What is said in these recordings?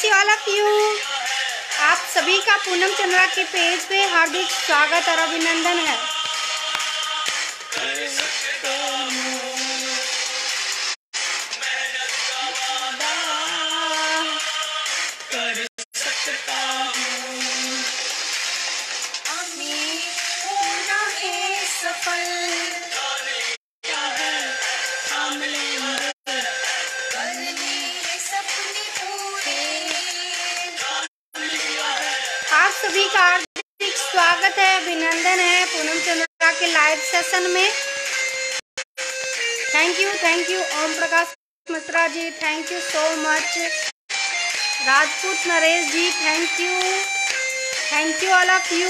See all of you. आप सभी का पूनम चंद्रा के पेज पे हार्दिक स्वागत और अभिनंदन है। आप सभी का हार्दिक स्वागत है, अभिनंदन है पूनम चंद्रा के लाइव सेशन में। Thank you Om Prakash Mishra ji, thank you so much. Rajput Naresh ji, thank you all of you.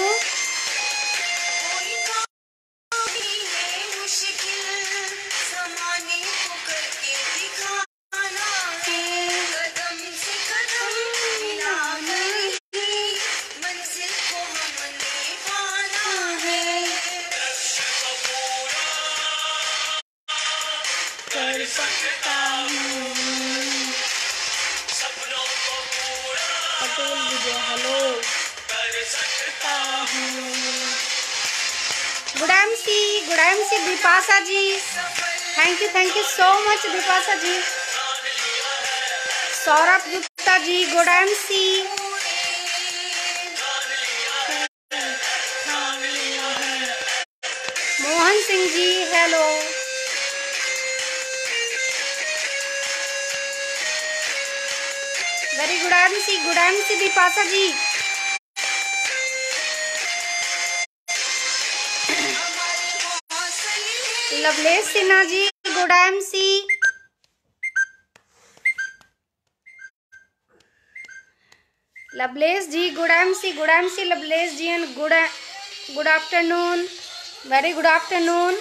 Patel Vijay, hello. Good MC Deepasha ji, thank you so much Deepasha ji. Saurabh Gupta ji, good MC. Mohan Singh ji, hello. Very good MC Deepasha ji. Lovelesh Sinha ji, good MC. Lovelesh ji, good MC Lovelesh ji, and good afternoon, very good afternoon.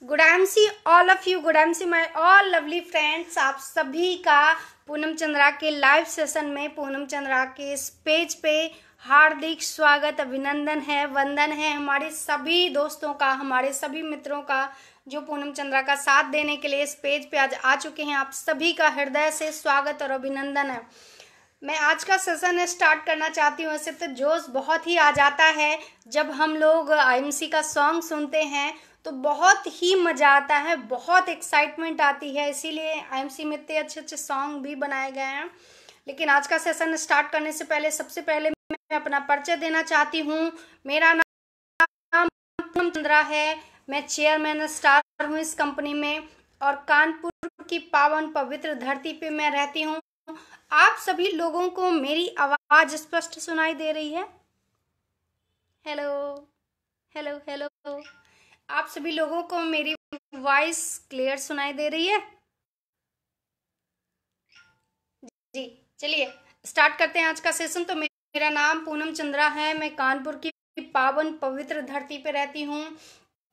Good MC all of you, good MC my all lovely friends. आप सभी का पूनम चंद्रा के live session में, पूनम चंद्रा के इस page पे हार्दिक स्वागत, अभिनंदन है, वंदन है हमारे सभी दोस्तों का, हमारे सभी मित्रों का जो पूनम चंद्रा का साथ देने के लिए इस पेज पे आज आ चुके हैं। आप सभी का हृदय से स्वागत और अभिनंदन है। मैं आज का सेशन स्टार्ट करना चाहती हूँ। ऐसे तो जोश बहुत ही आ जाता है जब हम लोग आईएमसी का सॉन्ग सुनते हैं, तो बहुत ही मज़ा आता है, बहुत एक्साइटमेंट आती है। इसीलिए आईएमसी में इतने अच्छे सॉन्ग भी बनाए गए हैं। लेकिन आज का सेशन स्टार्ट करने से पहले सबसे पहले मैं अपना परिचय देना चाहती हूँ। मेरा नाम पूनम चंद्रा है, मैं चेयरमैन स्टार हूँ इस कंपनी में, और कानपुर की पावन पवित्र धरती पे मैं रहती हूँ। आप सभी लोगों को मेरी आवाज स्पष्ट सुनाई दे रही है? हेलो हेलो हेलो, आप सभी लोगों को मेरी वॉइस क्लियर सुनाई दे रही है? जी, चलिए स्टार्ट करते हैं आज का सेशन। तो मेरा नाम पूनम चंद्रा है, मैं कानपुर की पावन पवित्र धरती पे रहती हूँ।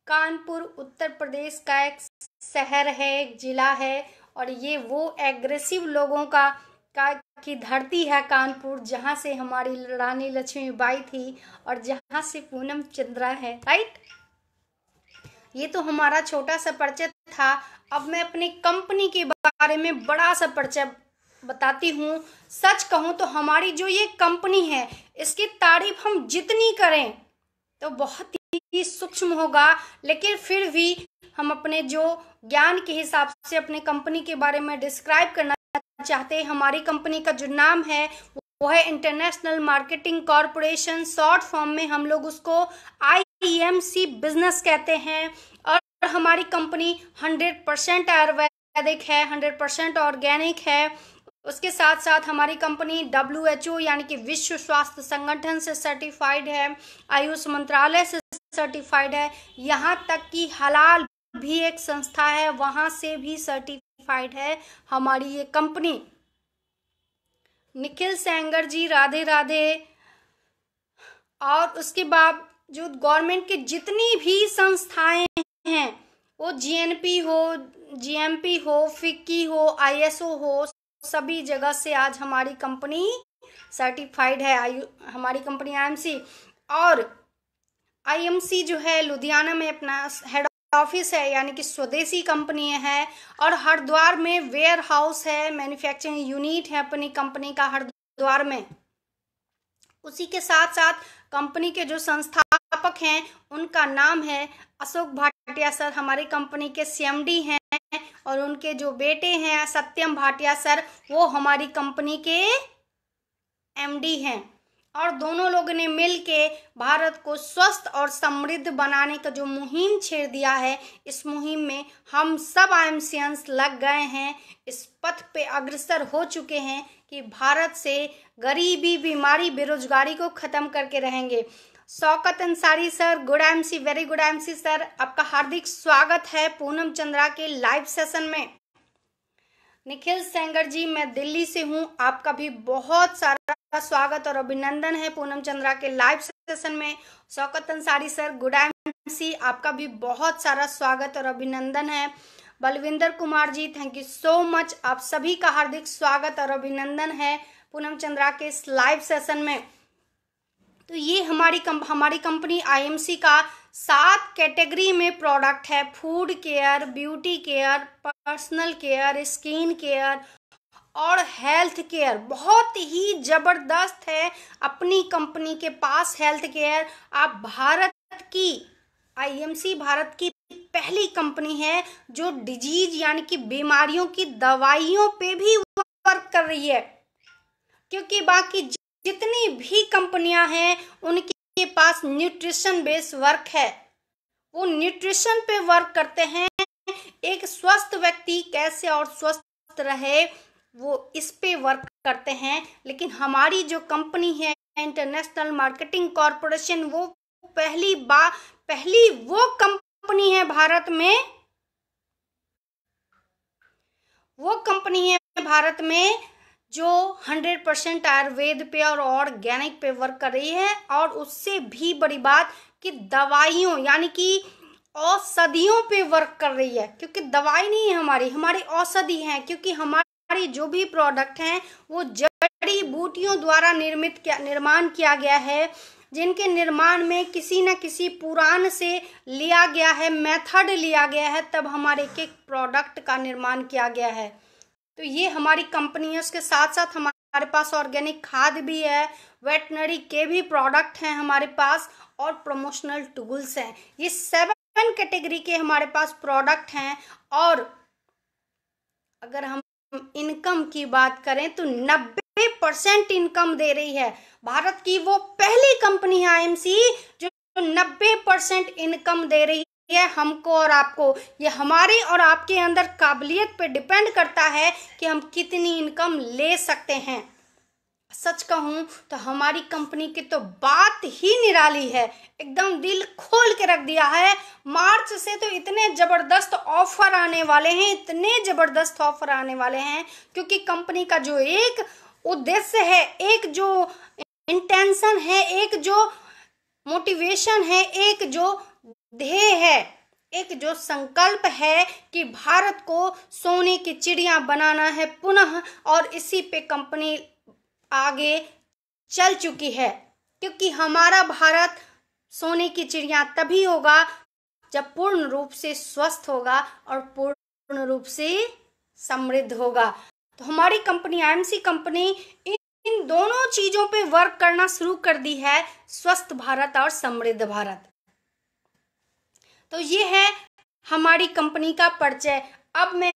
कानपुर उत्तर प्रदेश का एक शहर है, एक जिला है, और ये वो एग्रेसिव लोगों की धरती है कानपुर, जहाँ से हमारी रानी लक्ष्मीबाई थी और जहाँ से पूनम चंद्रा है, राइट। ये तो हमारा छोटा सा परिचय था। अब मैं अपनी कंपनी के बारे में बड़ा सा परिचय बताती हूँ। सच कहूँ तो हमारी जो ये कंपनी है, इसकी तारीफ हम जितनी करें तो बहुत ही सूक्ष्म होगा, लेकिन फिर भी हम अपने जो ज्ञान के हिसाब से अपने कंपनी के बारे में डिस्क्राइब करना चाहते हैं। हमारी कंपनी का जो नाम है वो है international marketing corporation, short form में हम लोग उसको IMC बिजनेस कहते हैं। और हमारी कंपनी 100% आयुर्वेदिक है, 100% ऑर्गेनिक है। उसके साथ साथ हमारी कंपनी WHO यानी कि विश्व स्वास्थ्य संगठन से सर्टिफाइड है, आयुष मंत्रालय से सर्टिफाइड है, यहाँ तक कि हलाल भी एक संस्था है, वहाँ से भी सर्टिफाइड है हमारी ये कंपनी। निखिल सेंगर जी, राधे राधे। और उसके बाद जो गवर्नमेंट की जितनी भी संस्थाएं हैं, वो GNP हो, GMP हो, FICCI हो, ISO हो, सभी जगह से आज हमारी कंपनी सर्टिफाइड है। हमारी कंपनी IMC, और IMC जो है लुधियाना में अपना हेड ऑफिस है, यानी कि स्वदेशी कंपनी है। और हरिद्वार में वेयर हाउस है, मैन्युफैक्चरिंग यूनिट है अपनी कंपनी का हरिद्वार में। उसी के साथ साथ कंपनी के जो संस्थापक हैं उनका नाम है अशोक भाटिया सर, हमारी कंपनी के सीएमडी हैं। और उनके जो बेटे हैं सत्यम भाटिया सर, वो हमारी कंपनी के एमडी हैं। और दोनों लोगों ने मिलके भारत को स्वस्थ और समृद्ध बनाने का जो मुहिम छेड़ दिया है, इस मुहिम में हम सब आईएमसीएंस लग गए हैं, इस पथ पे अग्रसर हो चुके हैं कि भारत से गरीबी, बीमारी, बेरोजगारी को खत्म करके रहेंगे। Shaukat Ansari sir, good MC, very good MC sir, आपका हार्दिक स्वागत है पूनम चंद्रा के लाइव सेशन में। निखिल सेंगर जी, मैं दिल्ली से हूं, आपका भी बहुत सारा स्वागत और अभिनंदन है पूनम चंद्रा के लाइव सेशन में। Shaukat Ansari sir, good MC, आपका भी बहुत सारा स्वागत और अभिनंदन है। Balwinder Kumar ji, thank you so much, आप सभी का हार्दिक स्वागत और अभिनंदन है पूनम चंद्रा के इस लाइव सेशन में। तो ये हमारी कंपनी आईएमसी का 7 कैटेगरी में प्रोडक्ट है, food care, beauty care, personal care, skin care और हेल्थ केयर। बहुत ही जबरदस्त है अपनी कंपनी के पास हेल्थ केयर। आप भारत की आईएमसी भारत की पहली कंपनी है जो डिजीज यानी कि बीमारियों की दवाइयों पे भी वर्क कर रही है, क्योंकि बाकी जितनी भी कंपनियां हैं उनके पास न्यूट्रिशन बेस्ड वर्क है, वो न्यूट्रिशन पे वर्क करते हैं। एक स्वस्थ व्यक्ति कैसे और स्वस्थ रहे वो इस पे वर्क करते हैं। लेकिन हमारी जो कंपनी है इंटरनेशनल मार्केटिंग कॉरपोरेशन, वो पहली वो कंपनी है भारत में, वो कंपनी है भारत में जो 100% आयुर्वेद पे और ऑर्गेनिक पे वर्क कर रही है। और उससे भी बड़ी बात कि दवाइयों यानी कि औषधियों पे वर्क कर रही है, क्योंकि दवाई नहीं है हमारी औषधि है। क्योंकि हमारी जो भी प्रोडक्ट हैं वो जड़ी बूटियों द्वारा निर्माण किया गया है, जिनके निर्माण में किसी न किसी पुराण से लिया गया है, मेथड लिया गया है, तब हमारे एक प्रोडक्ट का निर्माण किया गया है। तो ये हमारी कंपनी है। उसके साथ साथ हमारे पास ऑर्गेनिक खाद भी है, वेटनरी के भी प्रोडक्ट हैं हमारे पास, और प्रमोशनल टूल्स हैं। ये 7 कैटेगरी के हमारे पास प्रोडक्ट हैं। और अगर हम इनकम की बात करें तो 90% इनकम दे रही है। भारत की वो पहली कंपनी है आईएमसी जो 90% इनकम दे रही है हमको और आपको। ये हमारे और आपके अंदर काबिलियत पे डिपेंड करता है कि हम कितनी इनकम ले सकते हैं। सच कहूं तो हमारी कंपनी की तो बात ही निराली है, एकदम दिल खोल के रख दिया है। मार्च से तो इतने जबरदस्त ऑफर आने वाले हैं, इतने जबरदस्त ऑफर आने वाले हैं, क्योंकि कंपनी का जो एक उद्देश्य है, एक जो इंटेंशन है, एक जो मोटिवेशन है, एक जो ध्येय है, एक जो संकल्प है कि भारत को सोने की चिड़िया बनाना है पुनः, और इसी पे कंपनी आगे चल चुकी है। क्योंकि हमारा भारत सोने की चिड़िया तभी होगा जब पूर्ण रूप से स्वस्थ होगा और पूर्ण रूप से समृद्ध होगा। तो हमारी कंपनी आईएमसी कंपनी इन दोनों चीजों पे वर्क करना शुरू कर दी है, स्वस्थ भारत और समृद्ध भारत। तो ये है हमारी कंपनी का परिचय। अब मैं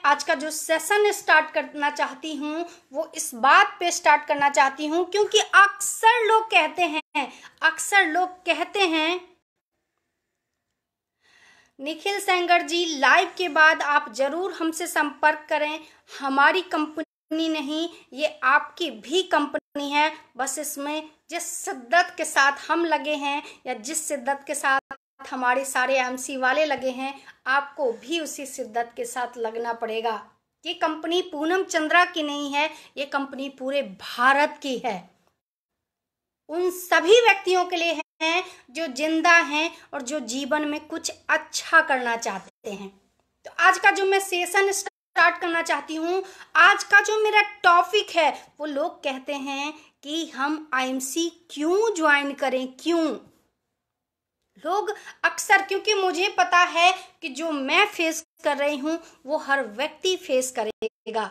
आज का जो सेशन स्टार्ट करना चाहती हूँ वो इस बात पे स्टार्ट करना चाहती हूँ, क्योंकि अक्सर लोग कहते हैं निखिल सेंगर जी लाइव के बाद आप जरूर हमसे संपर्क करें। हमारी कंपनी नहीं, ये आपकी भी कंपनी है, बस इसमें जिस शिद्दत के साथ हम लगे हैं या जिस शिद्दत के साथ हमारे सारे एमसी वाले लगे हैं, आपको भी उसी शिद्दत के साथ लगना पड़ेगा। ये कंपनी पूनम चंद्रा की नहीं है, ये कंपनी पूरे भारत की है। उन सभी व्यक्तियों के लिए है जो जिंदा हैं और जो जीवन में कुछ अच्छा करना चाहते हैं। तो आज का जो मैं सेशन स्टार्ट करना चाहती हूँ, आज का जो मेरा टॉपिक है, वो लोग कहते हैं कि हम आईएमसी क्यों ज्वाइन करें, क्यों। लोग अक्सर, क्योंकि मुझे पता है कि जो मैं फेस कर रही हूँ वो हर व्यक्ति फेस करेगा,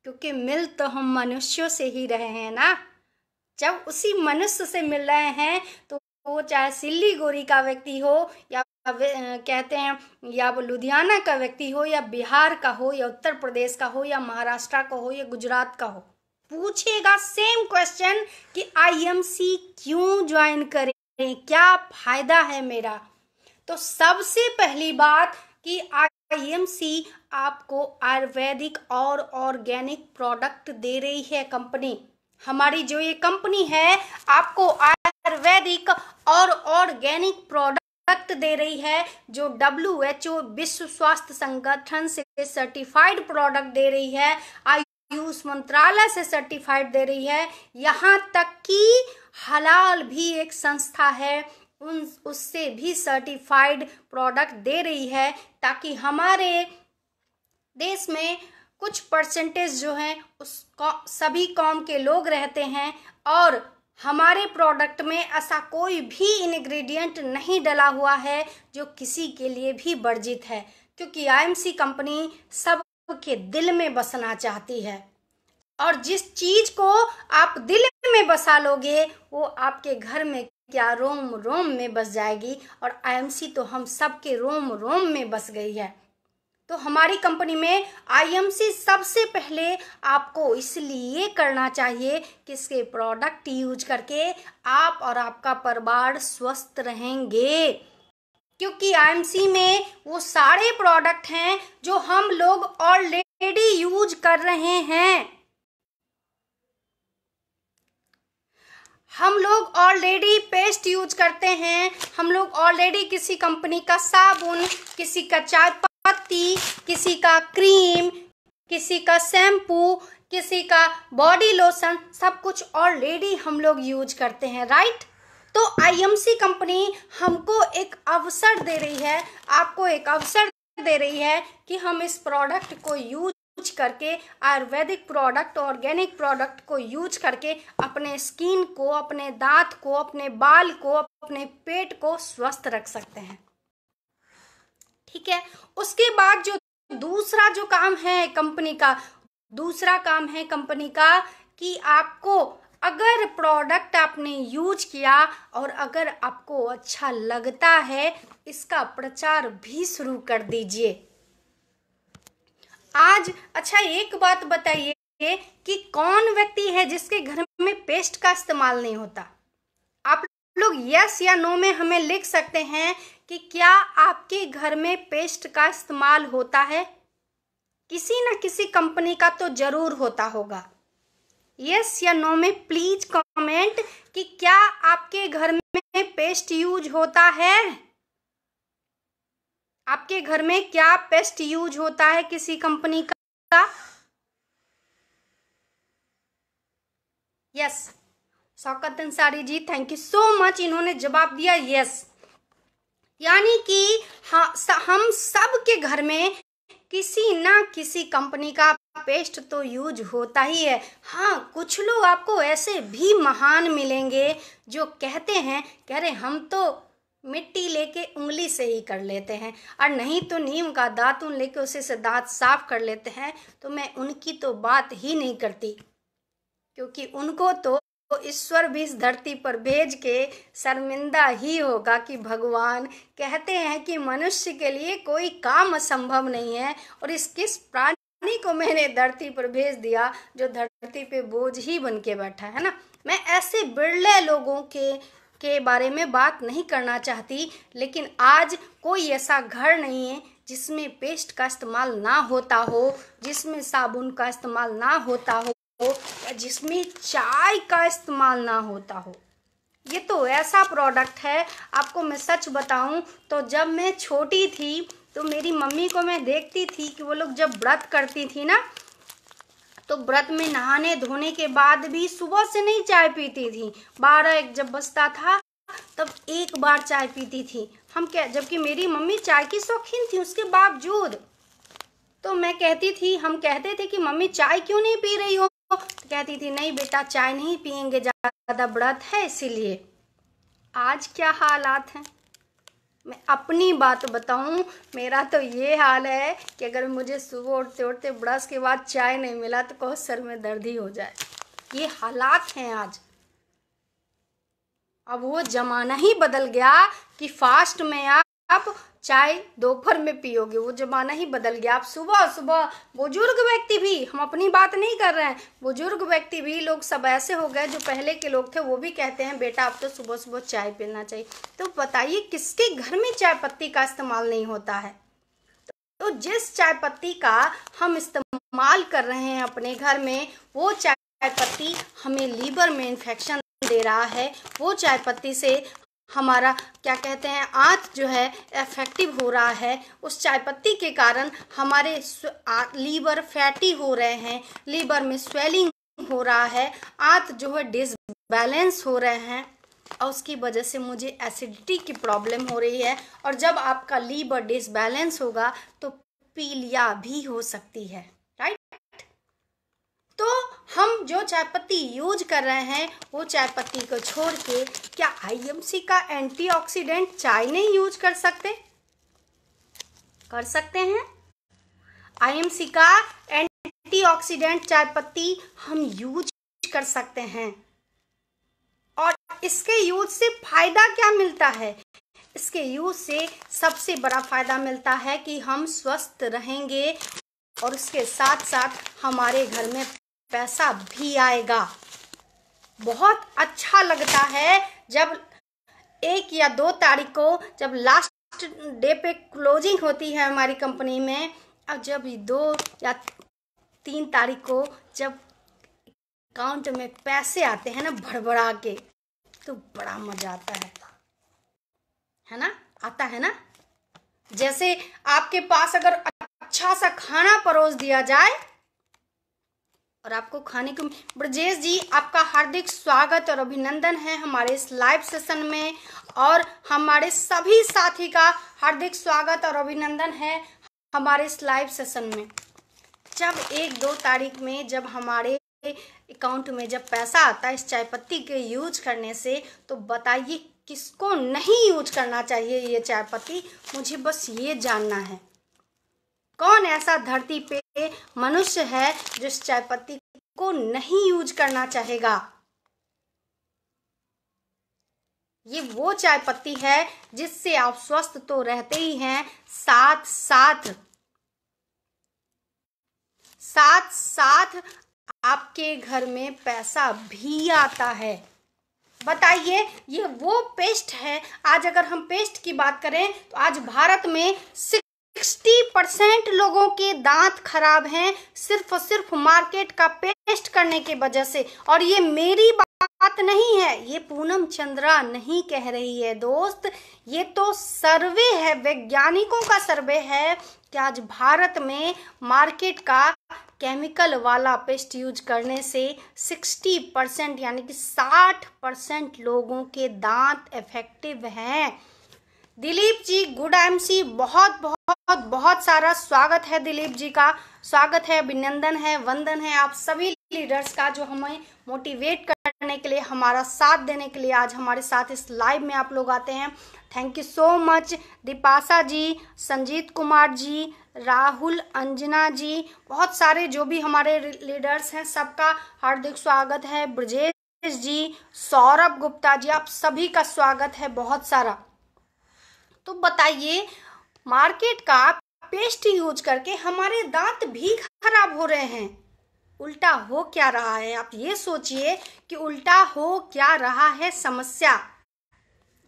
क्योंकि मिल तो हम मनुष्यों से ही रहे हैं ना। जब उसी मनुष्य से मिल रहे हैं तो वो चाहे सिल्लीगुड़ी का व्यक्ति हो या कहते हैं या वो लुधियाना का व्यक्ति हो या बिहार का हो या उत्तर प्रदेश का हो या महाराष्ट्र का हो या गुजरात का हो, पूछेगा सेम क्वेश्चन कि आईएमसी क्यों ज्वाइन करें, क्या फायदा है मेरा। तो सबसे पहली बात कि आईएमसी आपको आयुर्वेदिक और ऑर्गेनिक प्रोडक्ट दे रही है कंपनी। हमारी जो ये कंपनी है आपको आयुर्वेदिक और ऑर्गेनिक प्रोडक्ट दे रही है, जो WHO विश्व स्वास्थ्य संगठन से सर्टिफाइड प्रोडक्ट दे रही है, आयुष मंत्रालय से सर्टिफाइड दे रही है, यहाँ तक कि हलाल भी एक संस्था है उससे भी सर्टिफाइड प्रोडक्ट दे रही है, ताकि हमारे देश में कुछ परसेंटेज जो है उस सभी कौम के लोग रहते हैं और हमारे प्रोडक्ट में ऐसा कोई भी इंग्रेडिएंट नहीं डला हुआ है जो किसी के लिए भी वर्जित है, क्योंकि आईएमसी कंपनी सबके दिल में बसना चाहती है और जिस चीज को आप दिल में बसा लोगे वो आपके घर में क्या रोम रोम में बस जाएगी, और आईएमसी तो हम सबके रोम रोम में बस गई है। तो हमारी कंपनी में आईएमसी सबसे पहले आपको इसलिए करना चाहिए कि इसके प्रोडक्ट यूज करके आप और आपका परिवार स्वस्थ रहेंगे, क्योंकि आईएमसी में वो सारे प्रोडक्ट हैं जो हम लोग ऑलरेडी यूज कर रहे हैं। हम लोग ऑलरेडी पेस्ट यूज करते हैं, हम लोग ऑलरेडी किसी कंपनी का साबुन, किसी का चाय पत्ती, किसी का क्रीम, किसी का शैम्पू, किसी का बॉडी लोशन, सब कुछ ऑलरेडी हम लोग यूज करते हैं, राइट। तो आईएमसी कंपनी हमको एक अवसर दे रही है, आपको एक अवसर दे रही है कि हम इस प्रोडक्ट को यूज करके, आयुर्वेदिक प्रोडक्ट, ऑर्गेनिक प्रोडक्ट को यूज करके अपने स्किन को, अपने दांत को, अपने बाल को, अपने पेट को स्वस्थ रख सकते हैं, ठीक है। उसके बाद जो दूसरा जो काम है कंपनी का, दूसरा काम है कंपनी का कि आपको अगर प्रोडक्ट आपने यूज किया और अगर आपको अच्छा लगता है, इसका प्रचार भी शुरू कर दीजिए। आज अच्छा एक बात बताइए कि कौन व्यक्ति है जिसके घर में पेस्ट का इस्तेमाल नहीं होता। आप लोग यस या नो में हमें लिख सकते हैं कि क्या आपके घर में पेस्ट का इस्तेमाल होता है। किसी ना किसी कंपनी का तो जरूर होता होगा। यस या नो में प्लीज कमेंट कि क्या आपके घर में पेस्ट यूज होता है। आपके घर में क्या पेस्ट यूज होता है किसी कंपनी का। Yes, Shaukat Ansari ji thank you so much, इन्होंने जवाब दिया यस। यानी कि हाँ, हम सब के घर में किसी ना किसी कंपनी का पेस्ट तो यूज होता ही है। हाँ, कुछ लोग आपको ऐसे भी महान मिलेंगे जो कहते हैं, कह रहे हम तो मिट्टी लेके उंगली से ही कर लेते हैं, और नहीं तो नीम का दातुन लेके उसे से दांत साफ कर लेते हैं। तो मैं उनकी तो बात ही नहीं करती, क्योंकि उनको तो ईश्वर भी इस धरती पर भेज के शर्मिंदा ही होगा कि भगवान कहते हैं कि मनुष्य के लिए कोई काम असंभव नहीं है, और इस किस प्राणी को मैंने धरती पर भेज दिया जो धरती पे बोझ ही बन के बैठा है ना। मैं ऐसे बिरले लोगों के बारे में बात नहीं करना चाहती, लेकिन आज कोई ऐसा घर नहीं है जिसमें पेस्ट का इस्तेमाल ना होता हो, जिसमें साबुन का इस्तेमाल ना होता हो, या जिसमें चाय का इस्तेमाल ना होता हो। ये तो ऐसा प्रोडक्ट है, आपको मैं सच बताऊं तो जब मैं छोटी थी तो मेरी मम्मी को मैं देखती थी कि वो लोग जब व्रत करती थी ना, तो व्रत में नहाने धोने के बाद भी सुबह से नहीं चाय पीती थी। 12-1 जब बजता था तब एक बार चाय पीती थी। जबकि मेरी मम्मी चाय की शौकीन थी उसके बावजूद। तो हम कहते थे कि मम्मी चाय क्यों नहीं पी रही हो, तो कहती थी नहीं बेटा चाय नहीं पियेंगे, ज्यादा व्रत है इसीलिए। आज क्या हालात हैं, मैं अपनी बात बताऊं, मेरा तो ये हाल है कि अगर मुझे सुबह उठते उठते ब्रश के बाद चाय नहीं मिला तो कहो सर में दर्द ही हो जाए। ये हालात हैं आज। अब वो जमाना ही बदल गया कि फास्ट में आप चाय दोपहर में पियोगे, वो जमाना ही बदल गया। आप सुबह सुबह, बुजुर्ग व्यक्ति भी, हम अपनी बात नहीं कर रहे हैं, बुजुर्ग व्यक्ति भी, लोग सब ऐसे हो गए जो पहले के लोग थे वो भी कहते हैं बेटा अब तो सुबह सुबह चाय पीना चाहिए। तो बताइए किसके घर में चाय पत्ती का इस्तेमाल नहीं होता है। तो जिस चाय पत्ती का हम इस्तेमाल कर रहे हैं अपने घर में, वो चाय पत्ती हमें लीवर में इन्फेक्शन दे रहा है। वो चाय पत्ती से हमारा क्या कहते हैं आंत जो है इफेक्टिव हो रहा है। उस चाय पत्ती के कारण हमारे लीवर फैटी हो रहे हैं, लीवर में स्वेलिंग हो रहा है, आंत जो है डिसबैलेंस हो रहे हैं, और उसकी वजह से मुझे एसिडिटी की प्रॉब्लम हो रही है। और जब आपका लीवर डिसबैलेंस होगा तो पीलिया भी हो सकती है, राइट। तो हम जो चाय पत्ती यूज कर रहे हैं वो चाय पत्ती को छोड़ के क्या आईएमसी का एंटीऑक्सीडेंट चाय नहीं यूज कर सकते? कर सकते हैं। आईएमसी का एंटीऑक्सीडेंट चाय पत्ती हम यूज कर सकते हैं। और इसके यूज से फायदा क्या मिलता है? इसके यूज से सबसे बड़ा फायदा मिलता है कि हम स्वस्थ रहेंगे और उसके साथ साथ हमारे घर में पैसा भी आएगा। बहुत अच्छा लगता है जब 1 या 2 तारीख को जब लास्ट डे पे क्लोजिंग होती है हमारी कंपनी में, और जब 2 या 3 तारीख को जब अकाउंट में पैसे आते हैं ना भड़बड़ा के, तो बड़ा मजा आता है ना, आता है ना। जैसे आपके पास अगर अच्छा सा खाना परोस दिया जाए और आपको खाने को, ब्रजेश जी आपका हार्दिक स्वागत और अभिनंदन है हमारे इस लाइव सेशन में, और हमारे सभी साथी का हार्दिक स्वागत और अभिनंदन है हमारे इस लाइव सेशन में। जब 1-2 तारीख में जब हमारे अकाउंट में जब पैसा आता है इस चाय पत्ती के यूज करने से, तो बताइए किसको नहीं यूज करना चाहिए ये चाय पत्ती? मुझे बस ये जानना है, कौन ऐसा धरती पे मनुष्य है जो इस चाय पत्ती को नहीं यूज करना चाहेगा? ये वो चाय पत्ती है जिससे आप स्वस्थ तो रहते ही हैं, साथ साथ आपके घर में पैसा भी आता है। बताइए, ये वो पेस्ट है। आज अगर हम पेस्ट की बात करें तो आज भारत में 60% लोगों के दांत खराब हैं, सिर्फ और सिर्फ मार्केट का पेस्ट करने की वजह से। और ये मेरी बात नहीं है, ये पूनम चंद्रा नहीं कह रही है दोस्त, ये तो सर्वे है, वैज्ञानिकों का सर्वे है कि आज भारत में मार्केट का केमिकल वाला पेस्ट यूज करने से 60% यानी कि 60% लोगों के दांत इफेक्टिव हैं। दिलीप जी गुड एमसी, बहुत बहुत बहुत सारा स्वागत है दिलीप जी का, स्वागत है, अभिनंदन है, वंदन है आप सभी लीडर्स का जो हमें मोटिवेट करने के लिए, हमारा साथ देने के लिए आज हमारे साथ इस लाइव में आप लोग आते हैं। Thank you so much Deepasha जी, संजीत कुमार जी, राहुल, अंजना जी, बहुत सारे जो भी हमारे लीडर्स हैं सबका हार्दिक स्वागत है। ब्रजेश जी, सौरभ गुप्ता जी, आप सभी का स्वागत है बहुत सारा। तो बताइए, मार्केट का पेस्ट यूज करके हमारे दांत भी खराब हो रहे हैं। उल्टा हो क्या रहा है? आप ये सोचिए कि उल्टा हो क्या रहा है, समस्या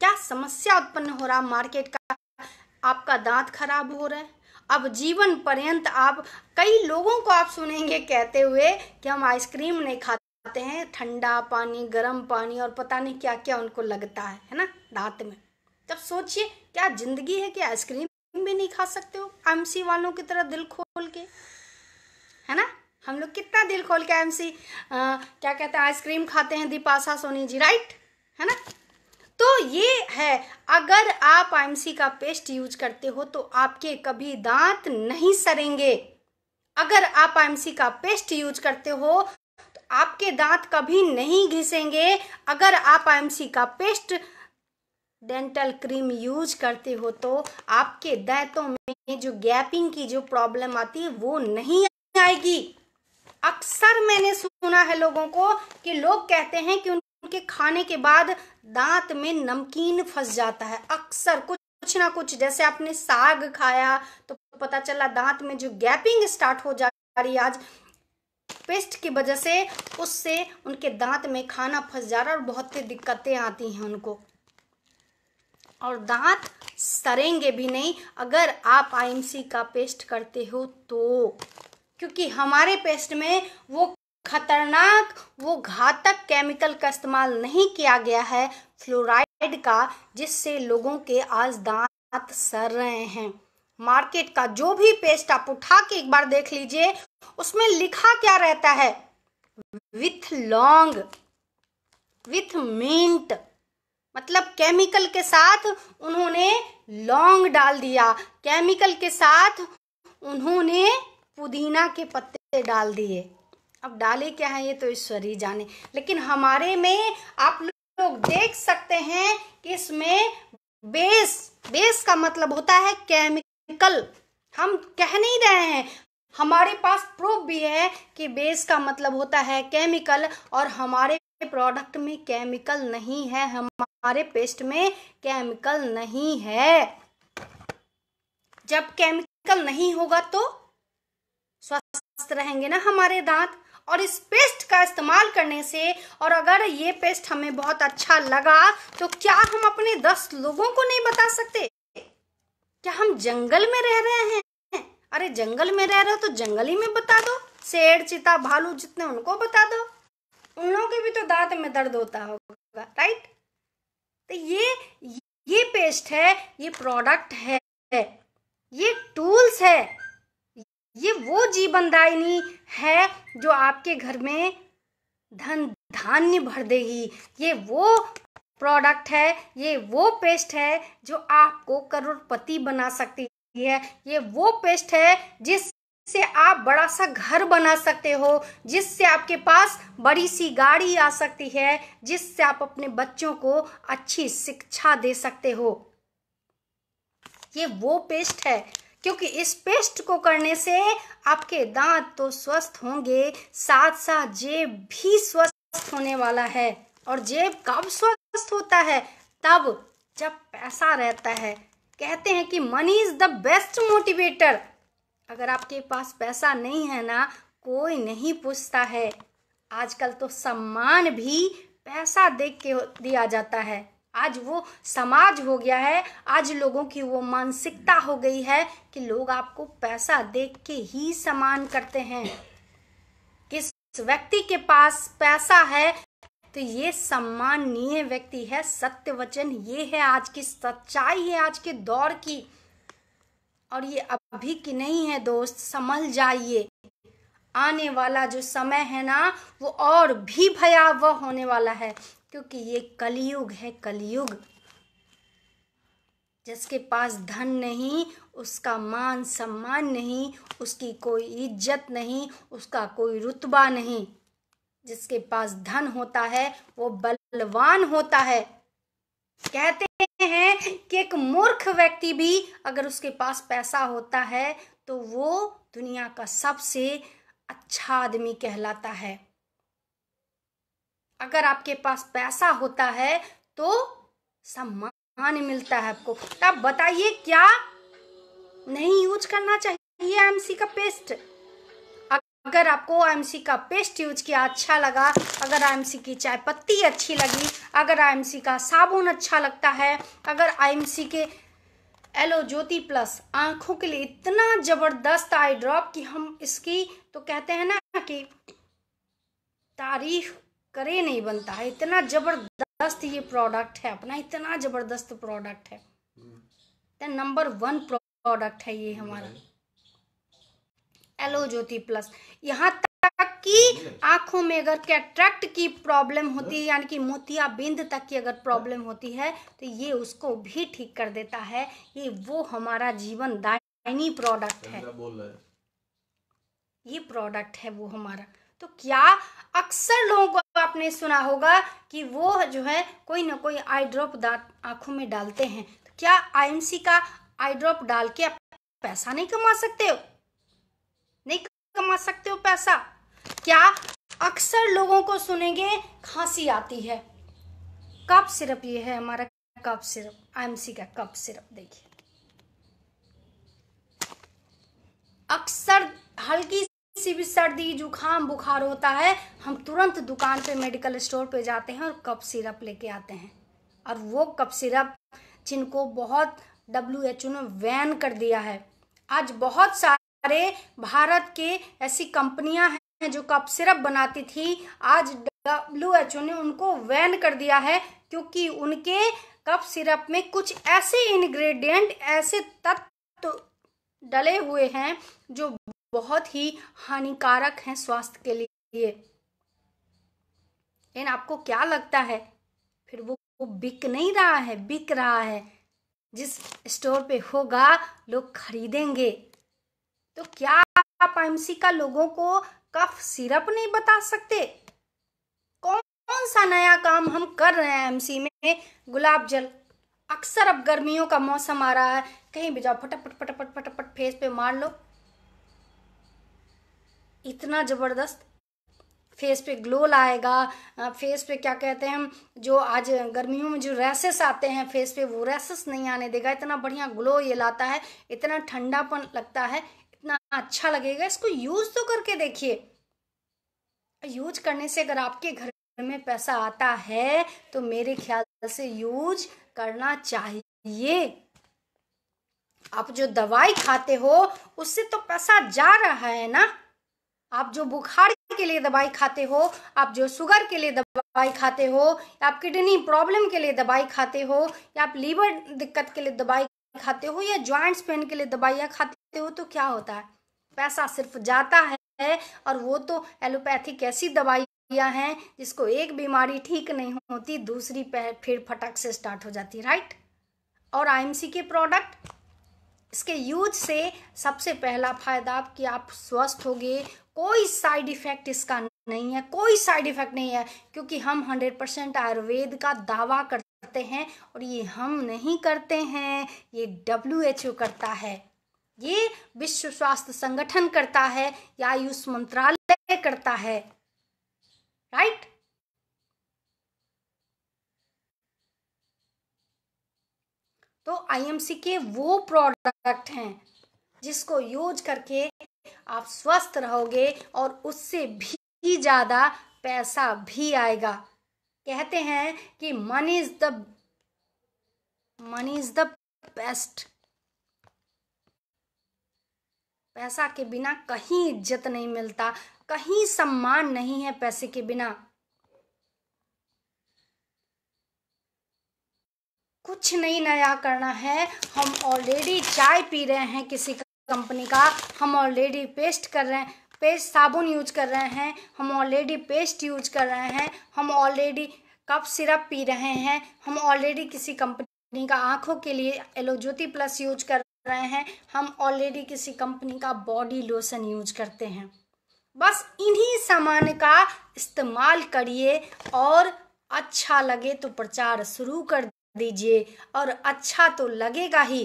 क्या समस्या उत्पन्न हो रहा मार्केट का? आपका दांत खराब हो रहा है। अब जीवन पर्यंत आप कई लोगों को आप सुनेंगे कहते हुए कि हम आइसक्रीम नहीं खाते हैं, ठंडा पानी, गर्म पानी और पता नहीं क्या क्या उनको लगता है ना दांत में। तब सोचिए क्या जिंदगी है कि आइसक्रीम भी नहीं खा सकते हो एमसी वालों की तरह दिल खोल के, है ना। हम लोग कितना दिल खोल के एमसी क्या कहते हैं आइसक्रीम खाते हैं, दीपाशा सोनी जी, राइट, है ना। तो ये है, अगर आप आईएमसी का पेस्ट यूज करते हो तो आपके कभी दांत नहीं सड़ेंगे। अगर आप आईएमसी का पेस्ट यूज करते हो तो आपके दांत कभी नहीं घिसेंगे। अगर आप आईएमसी का पेस्ट डेंटल क्रीम यूज करते हो तो आपके दांतों में जो गैपिंग की जो प्रॉब्लम आती है वो नहीं आएगी। अक्सर मैंने सुना है लोगों को कि लोग कहते हैं कि उनके खाने के बाद दांत में नमकीन फंस जाता है। अक्सर कुछ ना कुछ, जैसे आपने साग खाया तो पता चला दांत में जो गैपिंग स्टार्ट हो जा रही है आज पेस्ट की वजह से, उससे उनके दांत में खाना फंस जा रहा है और बहुत सी दिक्कतें आती हैं उनको, और दांत सड़ेंगे भी नहीं अगर आप आईएमसी का पेस्ट करते हो तो, क्योंकि हमारे पेस्ट में वो खतरनाक, वो घातक केमिकल का इस्तेमाल नहीं किया गया है फ्लोराइड का, जिससे लोगों के आज दांत सड़ रहे हैं। मार्केट का जो भी पेस्ट आप उठा के एक बार देख लीजिए, उसमें लिखा क्या रहता है, विथ लौंग, विथ मिंट, मतलब केमिकल के साथ उन्होंने लौंग डाल दिया, केमिकल के साथ उन्होंने पुदीना के पत्ते डाल दिए। अब डाले क्या है ये तो ईश्वर ही जाने, लेकिन हमारे में आप लोग देख सकते हैं कि इसमें बेस का मतलब होता है केमिकल। हम कह नहीं रहे हैं, हमारे पास प्रूफ भी है कि बेस का मतलब होता है केमिकल, और हमारे प्रोडक्ट में केमिकल नहीं है, हमारे पेस्ट में केमिकल नहीं है। जब केमिकल नहीं होगा तो स्वस्थ रहेंगे ना हमारे दांत। और इस पेस्ट का इस्तेमाल करने से, और अगर ये पेस्ट हमें बहुत अच्छा लगा तो क्या हम अपने 10 लोगों को नहीं बता सकते? क्या हम जंगल में रह रहे हैं? अरे जंगल में रह रहे हो तो जंगल ही में बता दो, शेर चीता भालू जितने उनको बता दो, उन लोगों के भी तो दांत में दर्द होता होगा, राइट? तो ये पेस्ट है, ये प्रोडक्ट है, ये टूल्स है, ये वो जीवनदायिनी है जो आपके घर में धन धान्य भर देगी। ये वो प्रोडक्ट है, ये वो पेस्ट है जो आपको करोड़पति बना सकती है। ये वो पेस्ट है जिससे आप बड़ा सा घर बना सकते हो, जिससे आपके पास बड़ी सी गाड़ी आ सकती है, जिससे आप अपने बच्चों को अच्छी शिक्षा दे सकते हो। ये वो पेस्ट है, क्योंकि इस पेस्ट को करने से आपके दांत तो स्वस्थ होंगे, साथ साथ जेब भी स्वस्थ होने वाला है। और जेब कब स्वस्थ होता है? तब जब पैसा रहता है। कहते हैं कि money is the best motivator. अगर आपके पास पैसा नहीं है ना, कोई नहीं पूछता है। आजकल तो सम्मान भी पैसा देख के दिया जाता है। आज वो समाज हो गया है, आज लोगों की वो मानसिकता हो गई है कि लोग आपको पैसा देख के ही सम्मान करते हैं। किस व्यक्ति के पास पैसा है तो ये सम्माननीय व्यक्ति है। सत्य वचन ये है, आज की सच्चाई है आज के दौर की, और ये अभी की नहीं है दोस्त, समझ जाइए। आने वाला जो समय है ना, वो और भी भयावह होने वाला है, क्योंकि ये कलयुग है, कलयुग। जिसके पास धन नहीं, उसका मान सम्मान नहीं, उसकी कोई इज्जत नहीं, उसका कोई रुतबा नहीं। जिसके पास धन होता है वो बलवान होता है। कहते हैं कि एक मूर्ख व्यक्ति भी अगर उसके पास पैसा होता है तो वो दुनिया का सबसे अच्छा आदमी कहलाता है। अगर आपके पास पैसा होता है तो सम्मान मिलता है आपको। तो आप बताइए क्या नहीं यूज करना चाहिए आईएमसी का पेस्ट? अगर आपको आईएमसी का पेस्ट यूज किया अच्छा लगा, अगर आईएमसी की चाय पत्ती अच्छी लगी, अगर आईएमसी का साबुन अच्छा लगता है, अगर आईएमसी के एलो ज्योति प्लस आंखों के लिए इतना जबरदस्त आई ड्रॉप कि हम इसकी तो कहते हैं ना कि तारीफ करे नहीं बनता है, इतना जबरदस्त ये प्रोडक्ट है अपना, इतना जबरदस्त प्रोडक्ट है, नंबर 1 प्रोडक्ट है ये हमारा एलो ज्योति प्लस। यहाँ तक कि आंखों में अगर कैटरेक्ट की प्रॉब्लम होती है, यानी कि मोतियाबिंद तक की अगर प्रॉब्लम होती है तो ये उसको भी ठीक कर देता है। ये वो हमारा जीवनदायिनी प्रोडक्ट है, ये प्रोडक्ट है वो हमारा। तो क्या अक्सर लोगों को आपने सुना होगा कि वो जो है कोई ना कोई आई ड्रॉप आंखों में डालते हैं। तो क्या आईएमसी का आई ड्रॉप डाल के आप पैसा नहीं कमा सकते हो? नहीं कमा सकते हो पैसा? क्या अक्सर लोगों को सुनेंगे खांसी आती है, कफ सिरप, ये है हमारा कफ सिरप, आईएमसी का कफ सिरप। देखिए, अक्सर हल्की सी भी सर्दी जुकाम बुखार होता है, हम तुरंत दुकान पे मेडिकल स्टोर पे जाते हैं और कफ सिरप लेके आते हैं। और वो कफ सिरप जिनको बहुत WHO ने बैन कर दिया है, आज बहुत सारे भारत के ऐसी कंपनियां हैं जो कफ सिरप बनाती थी, आज WHO ने उनको बैन कर दिया है, क्योंकि उनके कफ सिरप में कुछ ऐसे इंग्रेडिएंट, ऐसे तत्व डले हुए हैं जो बहुत ही हानिकारक हैं स्वास्थ्य के लिए। लेकिन आपको क्या लगता है, फिर वो बिक नहीं रहा है? बिक रहा है। जिस स्टोर पे होगा लोग खरीदेंगे। तो क्या आप आईएमसी का लोगों को कफ सिरप नहीं बता सकते? कौन सा नया काम हम कर रहे हैं आईएमसी में? गुलाब जल। अक्सर अब गर्मियों का मौसम आ रहा है, कहीं भी जाओ फटाफट फटाफट फटाफट फेस पे मार लो, इतना जबरदस्त फेस पे ग्लो लाएगा। फेस पे क्या कहते हैं हम, जो आज गर्मियों में जो रैसेस आते हैं फेस पे, वो रैसेस नहीं आने देगा। इतना बढ़िया ग्लो ये लाता है, इतना ठंडापन लगता है, इतना अच्छा लगेगा। इसको यूज तो करके देखिए। यूज करने से अगर आपके घर में पैसा आता है तो मेरे ख्याल से यूज करना चाहिए। आप जो दवाई खाते हो उससे तो पैसा जा रहा है ना। आप जो बुखार के लिए दवाई खाते हो, आप जो शुगर के लिए दवाई खाते हो, या आप किडनी प्रॉब्लम के लिए दवाई खाते हो, या आप लीवर दिक्कत के लिए दवाई खाते हो, या जॉइंट्स पेन के लिए दवाइयाँ खाते हो, तो क्या होता है? पैसा सिर्फ जाता है। और वो तो एलोपैथिक ऐसी दवाइयाँ हैं जिसको एक बीमारी ठीक नहीं होती, दूसरी फिर फटक से स्टार्ट हो जाती है, राइट। और आईएमसी के प्रोडक्ट, इसके यूज से सबसे पहला फायदा कि आप स्वस्थ होगे। कोई साइड इफेक्ट इसका नहीं है, कोई साइड इफेक्ट नहीं है, क्योंकि हम 100% आयुर्वेद का दावा करते हैं। और ये हम नहीं करते हैं, ये WHO करता है, ये विश्व स्वास्थ्य संगठन करता है, या आयुष मंत्रालय करता है, राइट। तो आईएमसी के वो प्रोडक्ट हैं जिसको यूज करके आप स्वस्थ रहोगे और उससे भी ज्यादा पैसा भी आएगा। कहते हैं कि मनी इज द बेस्ट। पैसा के बिना कहीं इज्जत नहीं मिलता, कहीं सम्मान नहीं है पैसे के बिना। कुछ नहीं नया करना है, हम ऑलरेडी चाय पी रहे हैं किसी कंपनी का, हम ऑलरेडी पेस्ट कर रहे हैं, पेस्ट साबुन यूज कर रहे हैं, हम ऑलरेडी पेस्ट यूज कर रहे हैं, हम ऑलरेडी कफ सिरप पी रहे हैं, हम ऑलरेडी किसी कंपनी का आंखों के लिए एलो ज्योति प्लस यूज कर रहे हैं, हम ऑलरेडी किसी कंपनी का बॉडी लोशन यूज करते हैं। बस इन्हीं सामान का इस्तेमाल करिए और अच्छा लगे तो प्रचार शुरू कर दीजिए, और अच्छा तो लगेगा ही।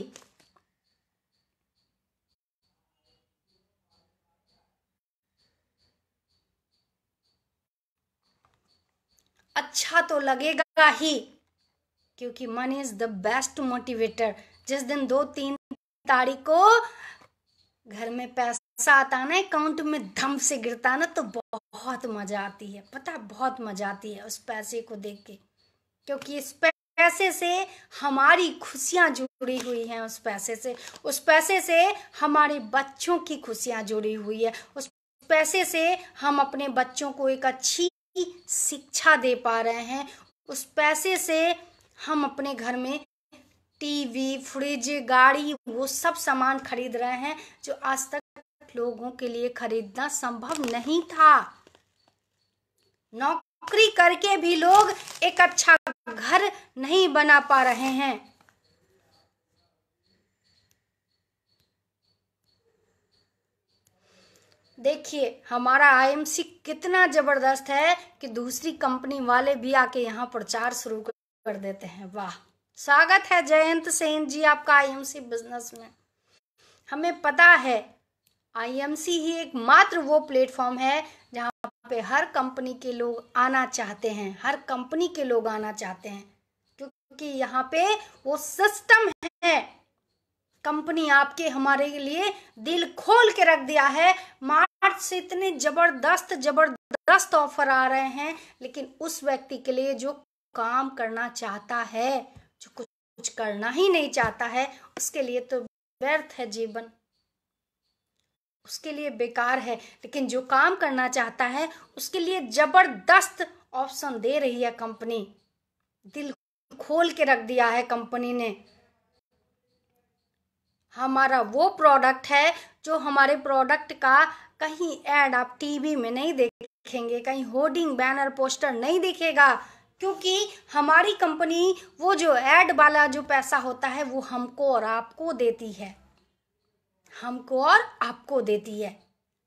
अच्छा तो लगेगा ही, क्योंकि money is the best motivator. जिस दिन 2-3 तारीख को घर में पैसा आता है ना, अकाउंट में धम से गिरता ना, तो बहुत मजा आती है। पता, बहुत मजा आती है उस पैसे को देख के, क्योंकि इस पैसे से हमारी खुशियां जुड़ी हुई हैं। उस पैसे से हमारे बच्चों की खुशियां जुड़ी हुई है। उस पैसे से हम अपने बच्चों को एक अच्छी शिक्षा दे पा रहे हैं। उस पैसे से हम अपने घर में टीवी, फ्रिज, गाड़ी, वो सब सामान खरीद रहे हैं जो आज तक लोगों के लिए खरीदना संभव नहीं था। नौकरी करके भी लोग एक अच्छा घर नहीं बना पा रहे हैं। देखिए हमारा आईएमसी कितना जबरदस्त है कि दूसरी कंपनी वाले भी आके यहाँ प्रचार शुरू कर देते हैं। वाह, स्वागत है जयंत सेन जी आपका आईएमसी बिजनेस में। हमें पता है आईएमसी ही एकमात्र वो प्लेटफॉर्म है जहाँ पे हर कंपनी के लोग आना चाहते हैं, हर कंपनी के लोग आना चाहते हैं, क्योंकि यहाँ पे वो सिस्टम है। कंपनी आपके हमारे लिए दिल खोल के रख दिया है। मार्च से इतने जबरदस्त ऑफर आ रहे हैं, लेकिन उस व्यक्ति के लिए जो काम करना चाहता है, जो कुछ करना ही नहीं चाहता है, उसके लिए तो व्यर्थ है जीवन, उसके लिए बेकार है। लेकिन जो काम करना चाहता है उसके लिए जबरदस्त ऑप्शन दे रही है कंपनी, दिल खोल के रख दिया है कंपनी ने। हमारा वो प्रोडक्ट है जो हमारे प्रोडक्ट का कहीं ऐड आप टीवी में नहीं देखेंगे, कहीं होर्डिंग बैनर पोस्टर नहीं दिखेगा, क्योंकि हमारी कंपनी वो जो ऐड वाला जो पैसा होता है वो हमको और आपको देती है, हमको और आपको देती है।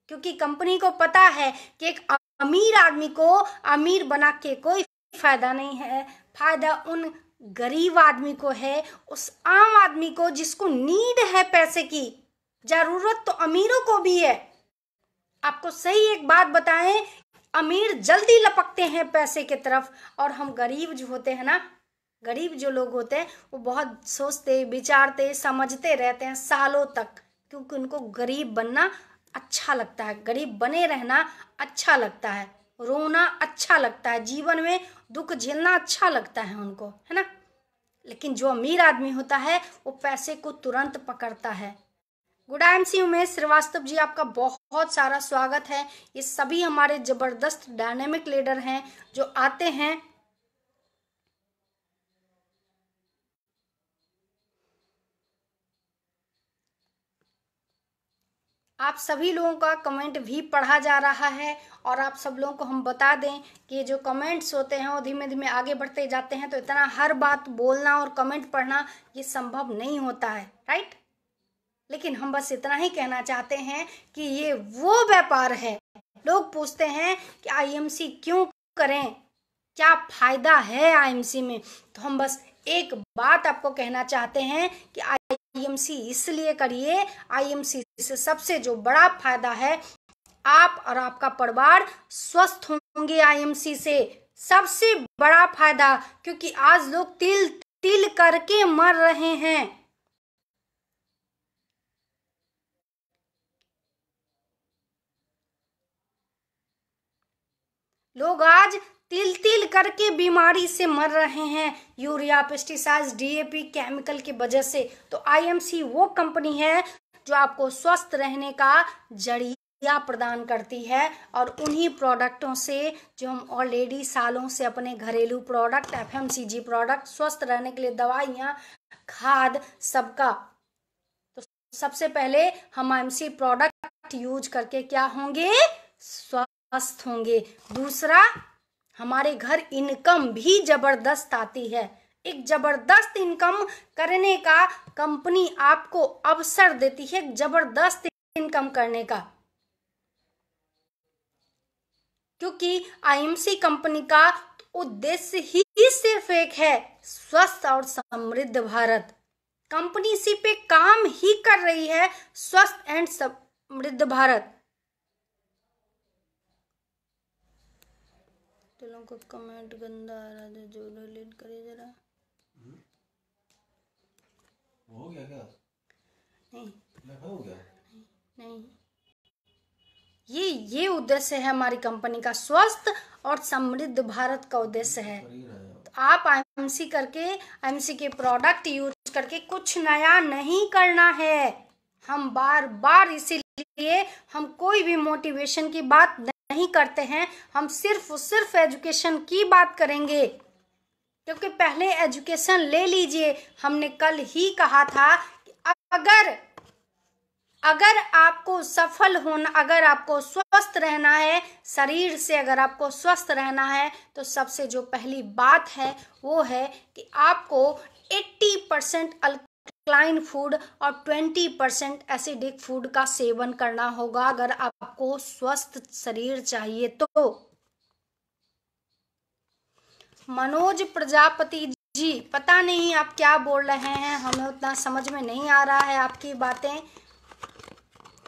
क्योंकि कंपनी को पता है कि एक अमीर आदमी को अमीर बना के कोई फायदा नहीं है, फायदा उन गरीब आदमी को है, उस आम आदमी को जिसको नीड है पैसे की। जरूरत तो अमीरों को भी है। आपको सही एक बात बताएं, अमीर जल्दी लपकते हैं पैसे की तरफ, और हम गरीब जो होते हैं ना, गरीब जो लोग होते हैं वो बहुत सोचते विचारते समझते रहते हैं सालों तक, क्योंकि उनको गरीब बनना अच्छा लगता है, गरीब बने रहना अच्छा लगता है, रोना अच्छा लगता है, जीवन में दुख झेलना अच्छा लगता है उनको, है ना। लेकिन जो अमीर आदमी होता है वो पैसे को तुरंत पकड़ता है। गुड आईएमसी उमेश श्रीवास्तव जी आपका बहुत सारा स्वागत है। ये सभी हमारे जबरदस्त डायनेमिक लीडर हैं जो आते हैं। आप सभी लोगों का कमेंट भी पढ़ा जा रहा है, और आप सब लोगों को हम बता दें कि ये जो कमेंट्स होते हैं वो धीमे धीमे आगे बढ़ते जाते हैं, तो इतना हर बात बोलना और कमेंट पढ़ना ये संभव नहीं होता है, राइट। लेकिन हम बस इतना ही कहना चाहते हैं कि ये वो व्यापार है। लोग पूछते हैं कि आईएमसी क्यों करें, क्या फायदा है आईएमसी में, तो हम बस एक बात आपको कहना चाहते हैं कि आईएमसी इसलिए करिए। आईएमसी से सबसे जो बड़ा फायदा है, आप और आपका परिवार स्वस्थ होंगे आईएमसी से, सबसे बड़ा फायदा। क्योंकि आज लोग तिल तिल करके मर रहे हैं। लोग आज तिल तिल करके बीमारी से मर रहे हैं, यूरिया, पेस्टिसाइड्स, डीएपी, केमिकल की वजह से। तो आईएमसी वो कंपनी है जो आपको स्वस्थ रहने का जरिया प्रदान करती है, और उन्हीं प्रोडक्टों से जो हम ऑलरेडी सालों से अपने घरेलू प्रोडक्ट, एफएमसीजी प्रोडक्ट, स्वस्थ रहने के लिए दवाइयाँ, खाद, सबका। तो सबसे पहले हम आईएमसी प्रोडक्ट यूज करके क्या होंगे, स्वस्थ होंगे। दूसरा, हमारे घर इनकम भी जबरदस्त आती है। एक जबरदस्त इनकम करने का कंपनी आपको अवसर देती है, जबरदस्त इनकम करने का। क्योंकि आईएमसी कंपनी का उद्देश्य ही सिर्फ एक है, स्वस्थ और समृद्ध भारत। कंपनी इसी पे काम ही कर रही है, स्वस्थ एंड समृद्ध भारत। चलो को कमेंट गंदा आ रहा है, जो डिलीट करे जरा। हो गया क्या? नहीं हो गया नहीं, ये उद्देश्य है हमारी कंपनी का, स्वस्थ और समृद्ध भारत का उद्देश्य है। तो आप आईएमसी करके, आईएमसी के प्रोडक्ट यूज करके कुछ नया नहीं करना है। हम बार बार इसीलिए हम कोई भी मोटिवेशन की बात नहीं करते हैं, हम सिर्फ एजुकेशन की बात करेंगे। क्योंकि पहले एजुकेशन ले लीजिए। हमने कल ही कहा था कि अगर आपको सफल होना, अगर आपको स्वस्थ रहना है, शरीर से अगर आपको स्वस्थ रहना है, तो सबसे जो पहली बात है वो है कि आपको 80% अल्कलाइन फूड और 20% एसिडिक फूड का सेवन करना होगा अगर आपको स्वस्थ शरीर चाहिए तो। मनोज प्रजापति जी, पता नहीं आप क्या बोल रहे हैं, हमें उतना समझ में नहीं आ रहा है आपकी बातें,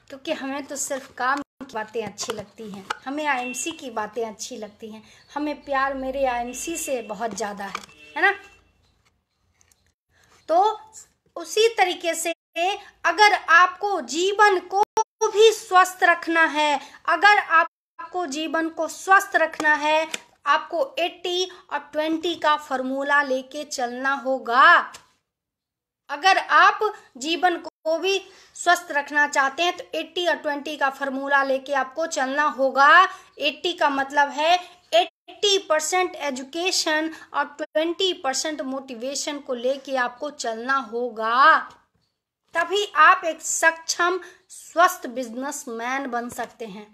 क्योंकि हमें तो सिर्फ काम की बातें अच्छी लगती हैं, हमें आईएमसी की बातें अच्छी लगती हैं, हमें प्यार मेरे आईएमसी से बहुत ज़्यादा है ना। तो उसी तरीके से अगर आपको जीवन को भी स्वस्थ रखना है, अगर आपको जीवन को स्वस्थ रखना है, आपको 80 और 20 का फॉर्मूला लेके चलना होगा। अगर आप जीवन को भी स्वस्थ रखना चाहते हैं तो 80 और 20 का फॉर्मूला लेके आपको चलना होगा। 80 का मतलब है 80% एजुकेशन और 20% मोटिवेशन को लेके आपको चलना होगा, तभी आप एक सक्षम स्वस्थ बिजनेसमैन बन सकते हैं।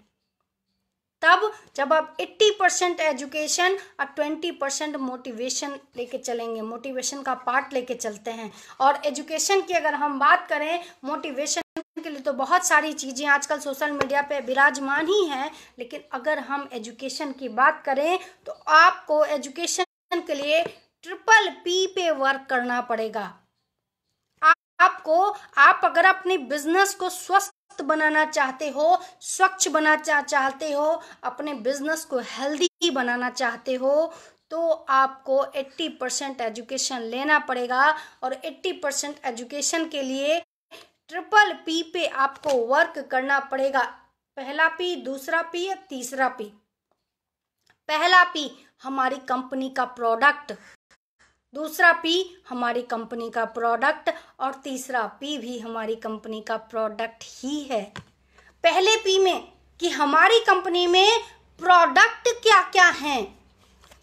तब जब आप 80% एजुकेशन और 20% मोटिवेशन लेके चलेंगे, मोटिवेशन का पार्ट लेके चलते हैं। और एजुकेशन की अगर हम बात करें, मोटिवेशन के लिए तो बहुत सारी चीज़ें आजकल सोशल मीडिया पे विराजमान ही हैं, लेकिन अगर हम एजुकेशन की बात करें तो आपको एजुकेशन के लिए PPP पे वर्क करना पड़ेगा। आप अगर अपने बिजनेस को स्वस्थ बनाना चाहते हो, स्वच्छ बनाना चाहते हो, अपने बिजनेस को हेल्दी बनाना चाहते हो, तो आपको 80% एजुकेशन लेना पड़ेगा। और 80% एजुकेशन के लिए PPP पे आपको वर्क करना पड़ेगा। पहला P, दूसरा P या तीसरा P। पहला P हमारी कंपनी का प्रोडक्ट, दूसरा P हमारी कंपनी का प्रोडक्ट और तीसरा P भी हमारी कंपनी का प्रोडक्ट ही है। पहले P में कि हमारी कंपनी में प्रोडक्ट क्या क्या हैं,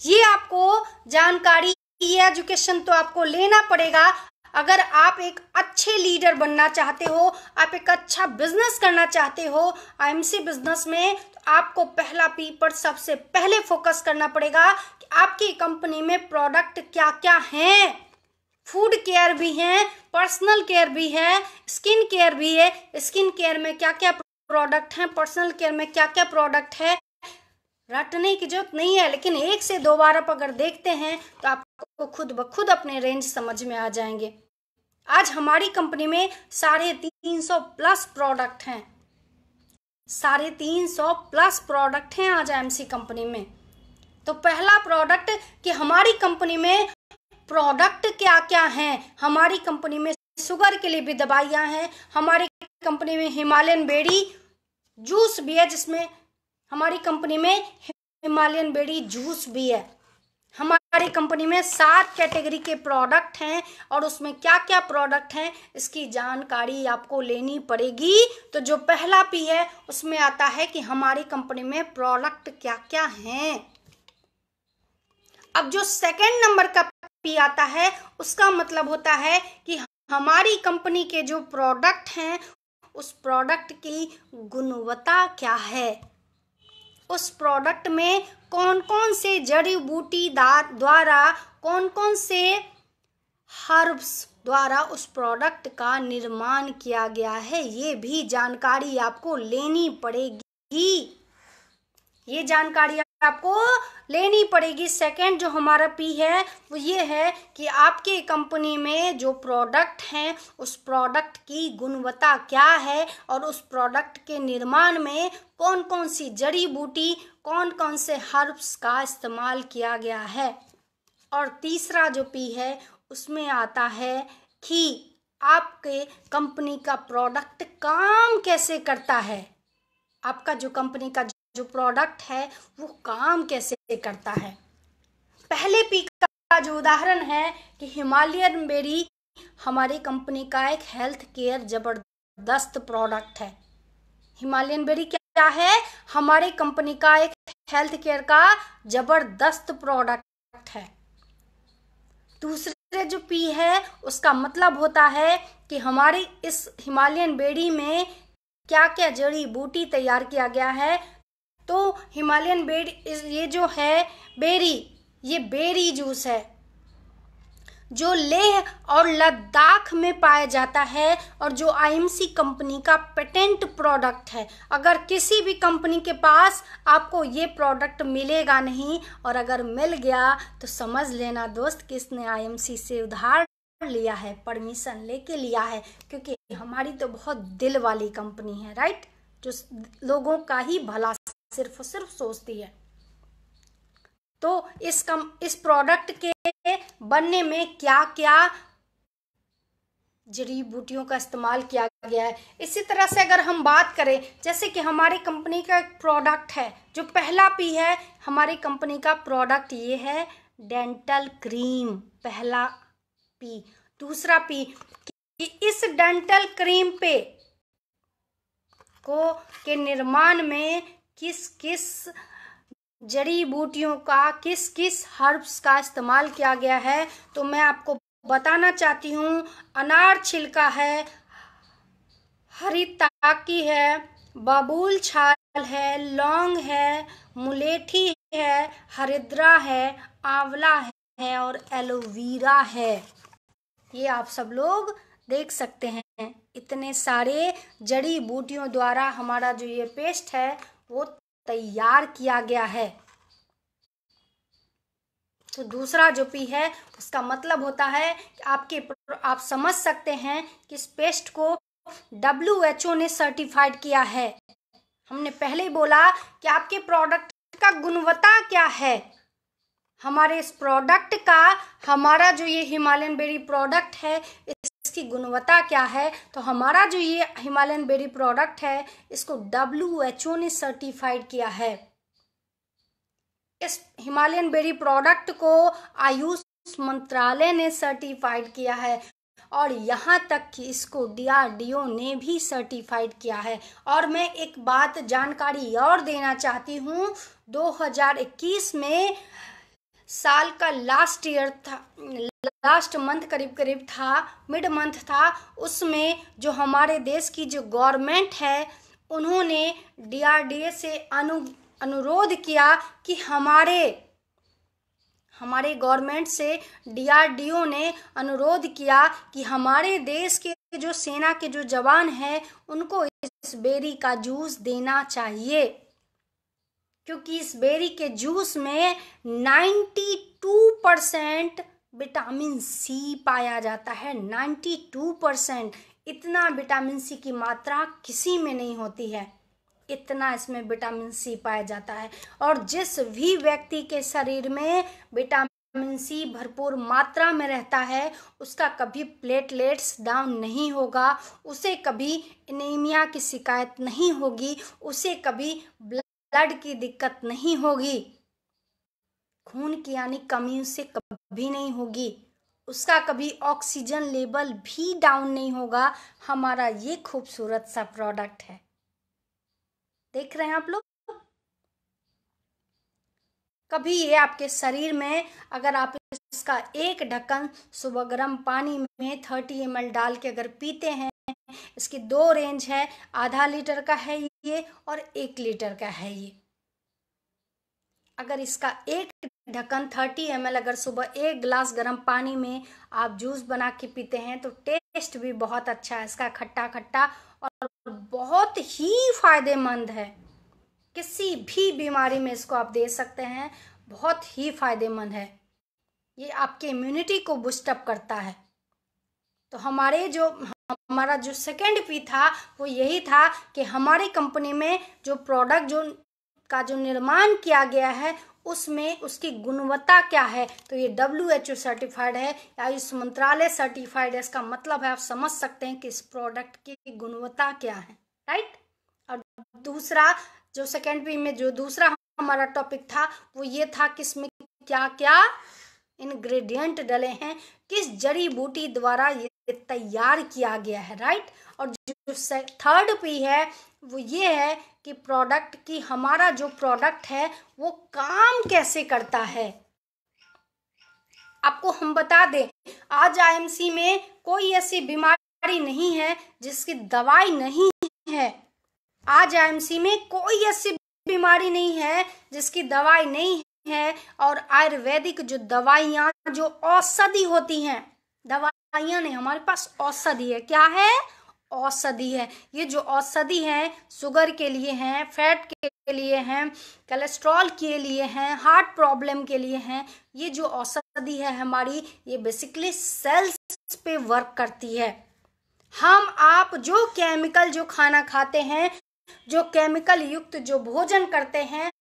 ये आपको जानकारी, ये एजुकेशन तो आपको लेना पड़ेगा। अगर आप एक अच्छे लीडर बनना चाहते हो, आप एक अच्छा बिजनेस करना चाहते हो आईएमसी बिजनेस में, तो आपको पहला P पर सबसे पहले फोकस करना पड़ेगा कि आपकी कंपनी में प्रोडक्ट क्या क्या हैं। फूड केयर भी है, पर्सनल केयर भी है, स्किन केयर भी है। स्किन केयर में क्या क्या प्रोडक्ट हैं, पर्सनल केयर में क्या क्या प्रोडक्ट है, रटने की जरूरत नहीं है, लेकिन 1 से 2 बार आप अगर देखते हैं तो आपको खुद ब खुद अपने रेंज समझ में आ जाएंगे। आज हमारी कंपनी में 350 प्लस प्रोडक्ट हैं, 350 प्लस प्रोडक्ट हैं आज आईएमसी कंपनी में। तो पहला प्रोडक्ट कि हमारी कंपनी में प्रोडक्ट क्या क्या हैं। हमारी कंपनी में शुगर के लिए भी दवाइयाँ हैं, हमारी कंपनी में हिमालयन बेरी जूस भी है, जिसमें हमारी कंपनी में हिमालयन बेरी जूस भी है। हमारी कंपनी में 7 कैटेगरी के प्रोडक्ट हैं और उसमें क्या क्या प्रोडक्ट हैं इसकी जानकारी आपको लेनी पड़ेगी। तो जो पहला P है उसमें आता है कि हमारी कंपनी में प्रोडक्ट क्या क्या हैं। अब जो सेकंड नंबर का P आता है उसका मतलब होता है कि हमारी कंपनी के जो प्रोडक्ट हैं उस प्रोडक्ट की गुणवत्ता क्या है, उस प्रोडक्ट में कौन कौन से जड़ी बूटी द्वारा, कौन कौन से हर्ब्स द्वारा उस प्रोडक्ट का निर्माण किया गया है, ये भी जानकारी आपको लेनी पड़ेगी। ये जानकारी आपको लेनी पड़ेगी। सेकंड जो हमारा P है वो ये है कि आपकी कंपनी में जो प्रोडक्ट हैं उस प्रोडक्ट की गुणवत्ता क्या है और उस प्रोडक्ट के निर्माण में कौन कौन सी जड़ी बूटी, कौन कौन से हर्ब्स का इस्तेमाल किया गया है। और तीसरा जो P है उसमें आता है कि आपके कंपनी का प्रोडक्ट काम कैसे करता है, आपका जो कंपनी का जो प्रोडक्ट है वो काम कैसे करता है। पहले P का जो उदाहरण है कि हिमालयन बेरी हमारी कंपनी का एक हेल्थ केयर जबरदस्त प्रोडक्ट है। हिमालयन बेरी क्या है, हमारी कंपनी का एक हेल्थ केयर का जबरदस्त प्रोडक्ट है। दूसरे जो P है उसका मतलब होता है कि हमारी इस हिमालयन बेरी में क्या क्या जड़ी बूटी तैयार किया गया है। तो हिमालयन बेरी, ये जो है बेरी, ये बेरी जूस है जो लेह और लद्दाख में पाया जाता है और जो आईएमसी कंपनी का पेटेंट प्रोडक्ट है। अगर किसी भी कंपनी के पास आपको ये प्रोडक्ट मिलेगा नहीं, और अगर मिल गया तो समझ लेना दोस्त किसने आईएमसी से उधार लिया है, परमिशन लेके लिया है, क्योंकि हमारी तो बहुत दिल वाली कंपनी है, राइट, जो लोगों का ही भला सिर्फ और सिर्फ सोचती है। तो इस प्रोडक्ट के बनने में क्या क्या जड़ी बूटियों का इस्तेमाल किया गया है। इसी तरह से अगर हम बात करें, जैसे कि हमारी कंपनी का एक प्रोडक्ट है, जो पहला पी है हमारी कंपनी का प्रोडक्ट, ये है डेंटल क्रीम, पहला पी। दूसरा पी कि इस डेंटल क्रीम पे के निर्माण में किस किस जड़ी बूटियों का, किस किस हर्ब्स का इस्तेमाल किया गया है, तो मैं आपको बताना चाहती हूँ। अनार छिलका है, हरी ताकी है, बबूल छाल है, लौंग है, मुलेठी है, हरिद्रा है, आंवला है और एलोवेरा है। ये आप सब लोग देख सकते हैं, इतने सारे जड़ी बूटियों द्वारा हमारा जो ये पेस्ट है वो तैयार किया गया है। तो दूसरा जो पी है उसका मतलब होता है कि आप समझ सकते हैं कि इस पेस्ट को WHO ने सर्टिफाइड किया है। हमने पहले ही बोला कि आपके प्रोडक्ट का गुणवत्ता क्या है। हमारे इस प्रोडक्ट का, हमारा जो ये हिमालयन बेरी प्रोडक्ट है, इसकी गुणवत्ता क्या है, तो हमारा जो ये हिमालयन बेरी प्रोडक्ट है इसको WHO ने सर्टिफाइड किया है। इस हिमालयन बेरी प्रोडक्ट को आयुष मंत्रालय ने सर्टिफाइड किया है, और यहाँ तक कि इसको DRDO ने भी सर्टिफाइड किया है। और मैं एक बात जानकारी और देना चाहती हूँ, 2021 में साल का लास्ट ईयर था, लास्ट मंथ करीब था, मिड मंथ था, उसमें जो हमारे देश की जो गवर्नमेंट है उन्होंने DRDO से अनुरोध किया कि हमारे गवर्नमेंट से DRDO ने अनुरोध किया कि हमारे देश के जो सेना के जो जवान हैं उनको इस बेरी का जूस देना चाहिए, क्योंकि इस बेरी के जूस में 92% विटामिन सी पाया जाता है। 92%, इतना विटामिन सी की मात्रा किसी में नहीं होती है, इतना इसमें विटामिन सी पाया जाता है। और जिस भी व्यक्ति के शरीर में विटामिन सी भरपूर मात्रा में रहता है उसका कभी प्लेटलेट्स डाउन नहीं होगा, उसे कभी एनीमिया की शिकायत नहीं होगी, उसे कभी ब्लड की दिक्कत नहीं होगी, खून की यानी कमी उससे कभी नहीं होगी, उसका कभी ऑक्सीजन लेवल भी डाउन नहीं होगा। हमारा ये खूबसूरत सा प्रोडक्ट है, देख रहे हैं आप लोग। कभी ये आपके शरीर में, अगर आप इसका एक ढक्कन सुबह गर्म पानी में 30 ml डाल के अगर पीते हैं, इसकी 2 रेंज है, आधा लीटर का है ये और 1 लीटर का है ये। अगर इसका एक ढक्कन 30 ml अगर सुबह 1 गिलास गर्म पानी में आप जूस बना के पीते हैं तो टेस्ट भी बहुत अच्छा है इसका, खट्टा खट्टा, और बहुत ही फायदेमंद है। किसी भी बीमारी में इसको आप दे सकते हैं, बहुत ही फायदेमंद है। ये आपके इम्यूनिटी को बूस्टअप करता है। तो हमारा जो सेकेंड पी था वो यही था कि हमारी कंपनी में जो प्रोडक्ट जो निर्माण किया गया है उसमें उसकी गुणवत्ता क्या है, तो ये WHO सर्टिफाइड है, आयुष मंत्रालय सर्टिफाइड है। इसका मतलब है आप समझ सकते हैं कि इस प्रोडक्ट की गुणवत्ता क्या है, राइट। और दूसरा जो सेकेंड पी में जो दूसरा हमारा टॉपिक था वो ये था कि इसमें क्या क्या इंग्रेडिएंट डले हैं, किस जड़ी बूटी द्वारा ये तैयार किया गया है, राइट। और जो थर्ड पी है वो ये है कि प्रोडक्ट की, हमारा जो प्रोडक्ट है वो काम कैसे करता है। आपको हम बता दें, आज आईएमसी में कोई ऐसी बीमारी नहीं है जिसकी दवाई नहीं है। आज आईएमसी में कोई ऐसी बीमारी नहीं है जिसकी दवाई नहीं है, और आयुर्वेदिक जो दवाइयाँ जो औषधि होती हैं, दवाइयाँ नहीं, हमारे पास औषधि है। क्या है? औषधि है। ये जो औषधि है शुगर के लिए हैं, फैट के लिए हैं, कोलेस्ट्रॉल के लिए हैं, हार्ट प्रॉब्लम के लिए हैं। ये जो औषधि है हमारी, ये बेसिकली सेल्स पे वर्क करती है। हम आप जो केमिकल जो खाना खाते हैं, जो केमिकल युक्त जो भोजन करते हैं,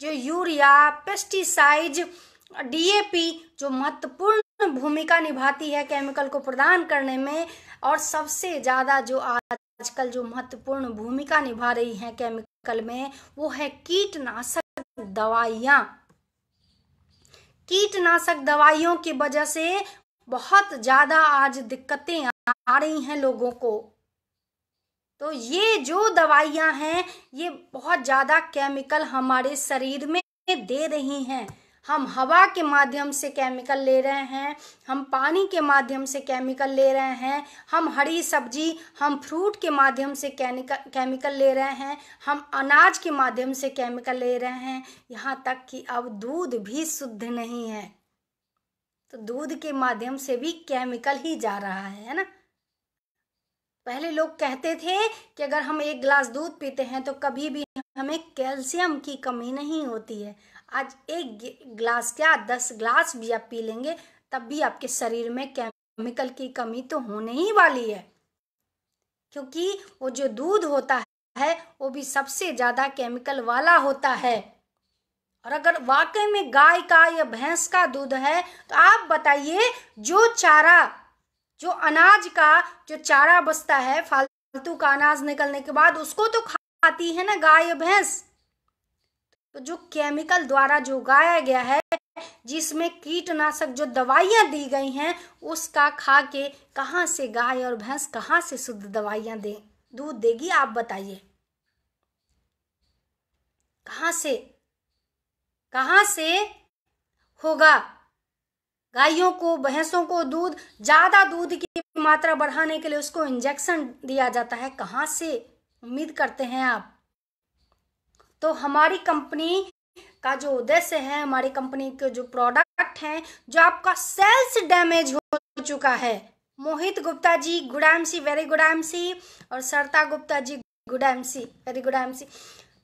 जो यूरिया, पेस्टिसाइड, डीएपी जो महत्वपूर्ण भूमिका निभाती है केमिकल को प्रदान करने में, और सबसे ज़्यादा जो आजकल जो महत्वपूर्ण भूमिका निभा रही हैं केमिकल में, वो है कीटनाशक दवाइयाँ। कीटनाशक दवाइयों की वजह से बहुत ज़्यादा आज दिक्कतें आ रही हैं लोगों को। तो ये जो दवाइयाँ हैं, ये बहुत ज़्यादा केमिकल हमारे शरीर में दे रही हैं। हम हवा के माध्यम से केमिकल ले रहे हैं, हम पानी के माध्यम से केमिकल ले रहे हैं, हम हरी सब्जी, हम फ्रूट के माध्यम से केमिकल ले रहे हैं, हम अनाज के माध्यम से केमिकल ले रहे हैं, यहाँ तक कि अब दूध भी शुद्ध नहीं है, तो दूध के माध्यम से भी केमिकल ही जा रहा है ना। पहले लोग कहते थे कि अगर हम 1 गिलास दूध पीते हैं तो कभी भी हमें कैल्शियम की कमी नहीं होती है। आज 1 गिलास क्या 10 गिलास भी आप पी लेंगे तब भी आपके शरीर में केमिकल की कमी तो होने ही वाली है, क्योंकि वो जो दूध होता है वो भी सबसे ज़्यादा केमिकल वाला होता है। और अगर वाकई में गाय का या भैंस का दूध है तो आप बताइए, जो चारा, जो अनाज का जो चारा बचता है, फालतू का अनाज निकलने के बाद, उसको तो खाती है ना गाय या भैंस। तो जो केमिकल द्वारा जो उगाया गया है, जिसमें कीटनाशक जो दवाइयाँ दी गई हैं, उसका खा के कहाँ से गाय और भैंस कहाँ से शुद्ध दवाइयाँ दूध देगी? आप बताइए, कहाँ से होगा? गायों को, भैंसों को दूध, ज़्यादा दूध की मात्रा बढ़ाने के लिए उसको इंजेक्शन दिया जाता है। कहाँ से उम्मीद करते हैं आप? तो हमारी कंपनी का जो उद्देश्य है, हमारी कंपनी के जो प्रोडक्ट हैं, जो आपका सेल्स डैमेज हो चुका है, Mohit Gupta ji good MC, very good MC, और Sarta Gupta ji good MC, very good MC.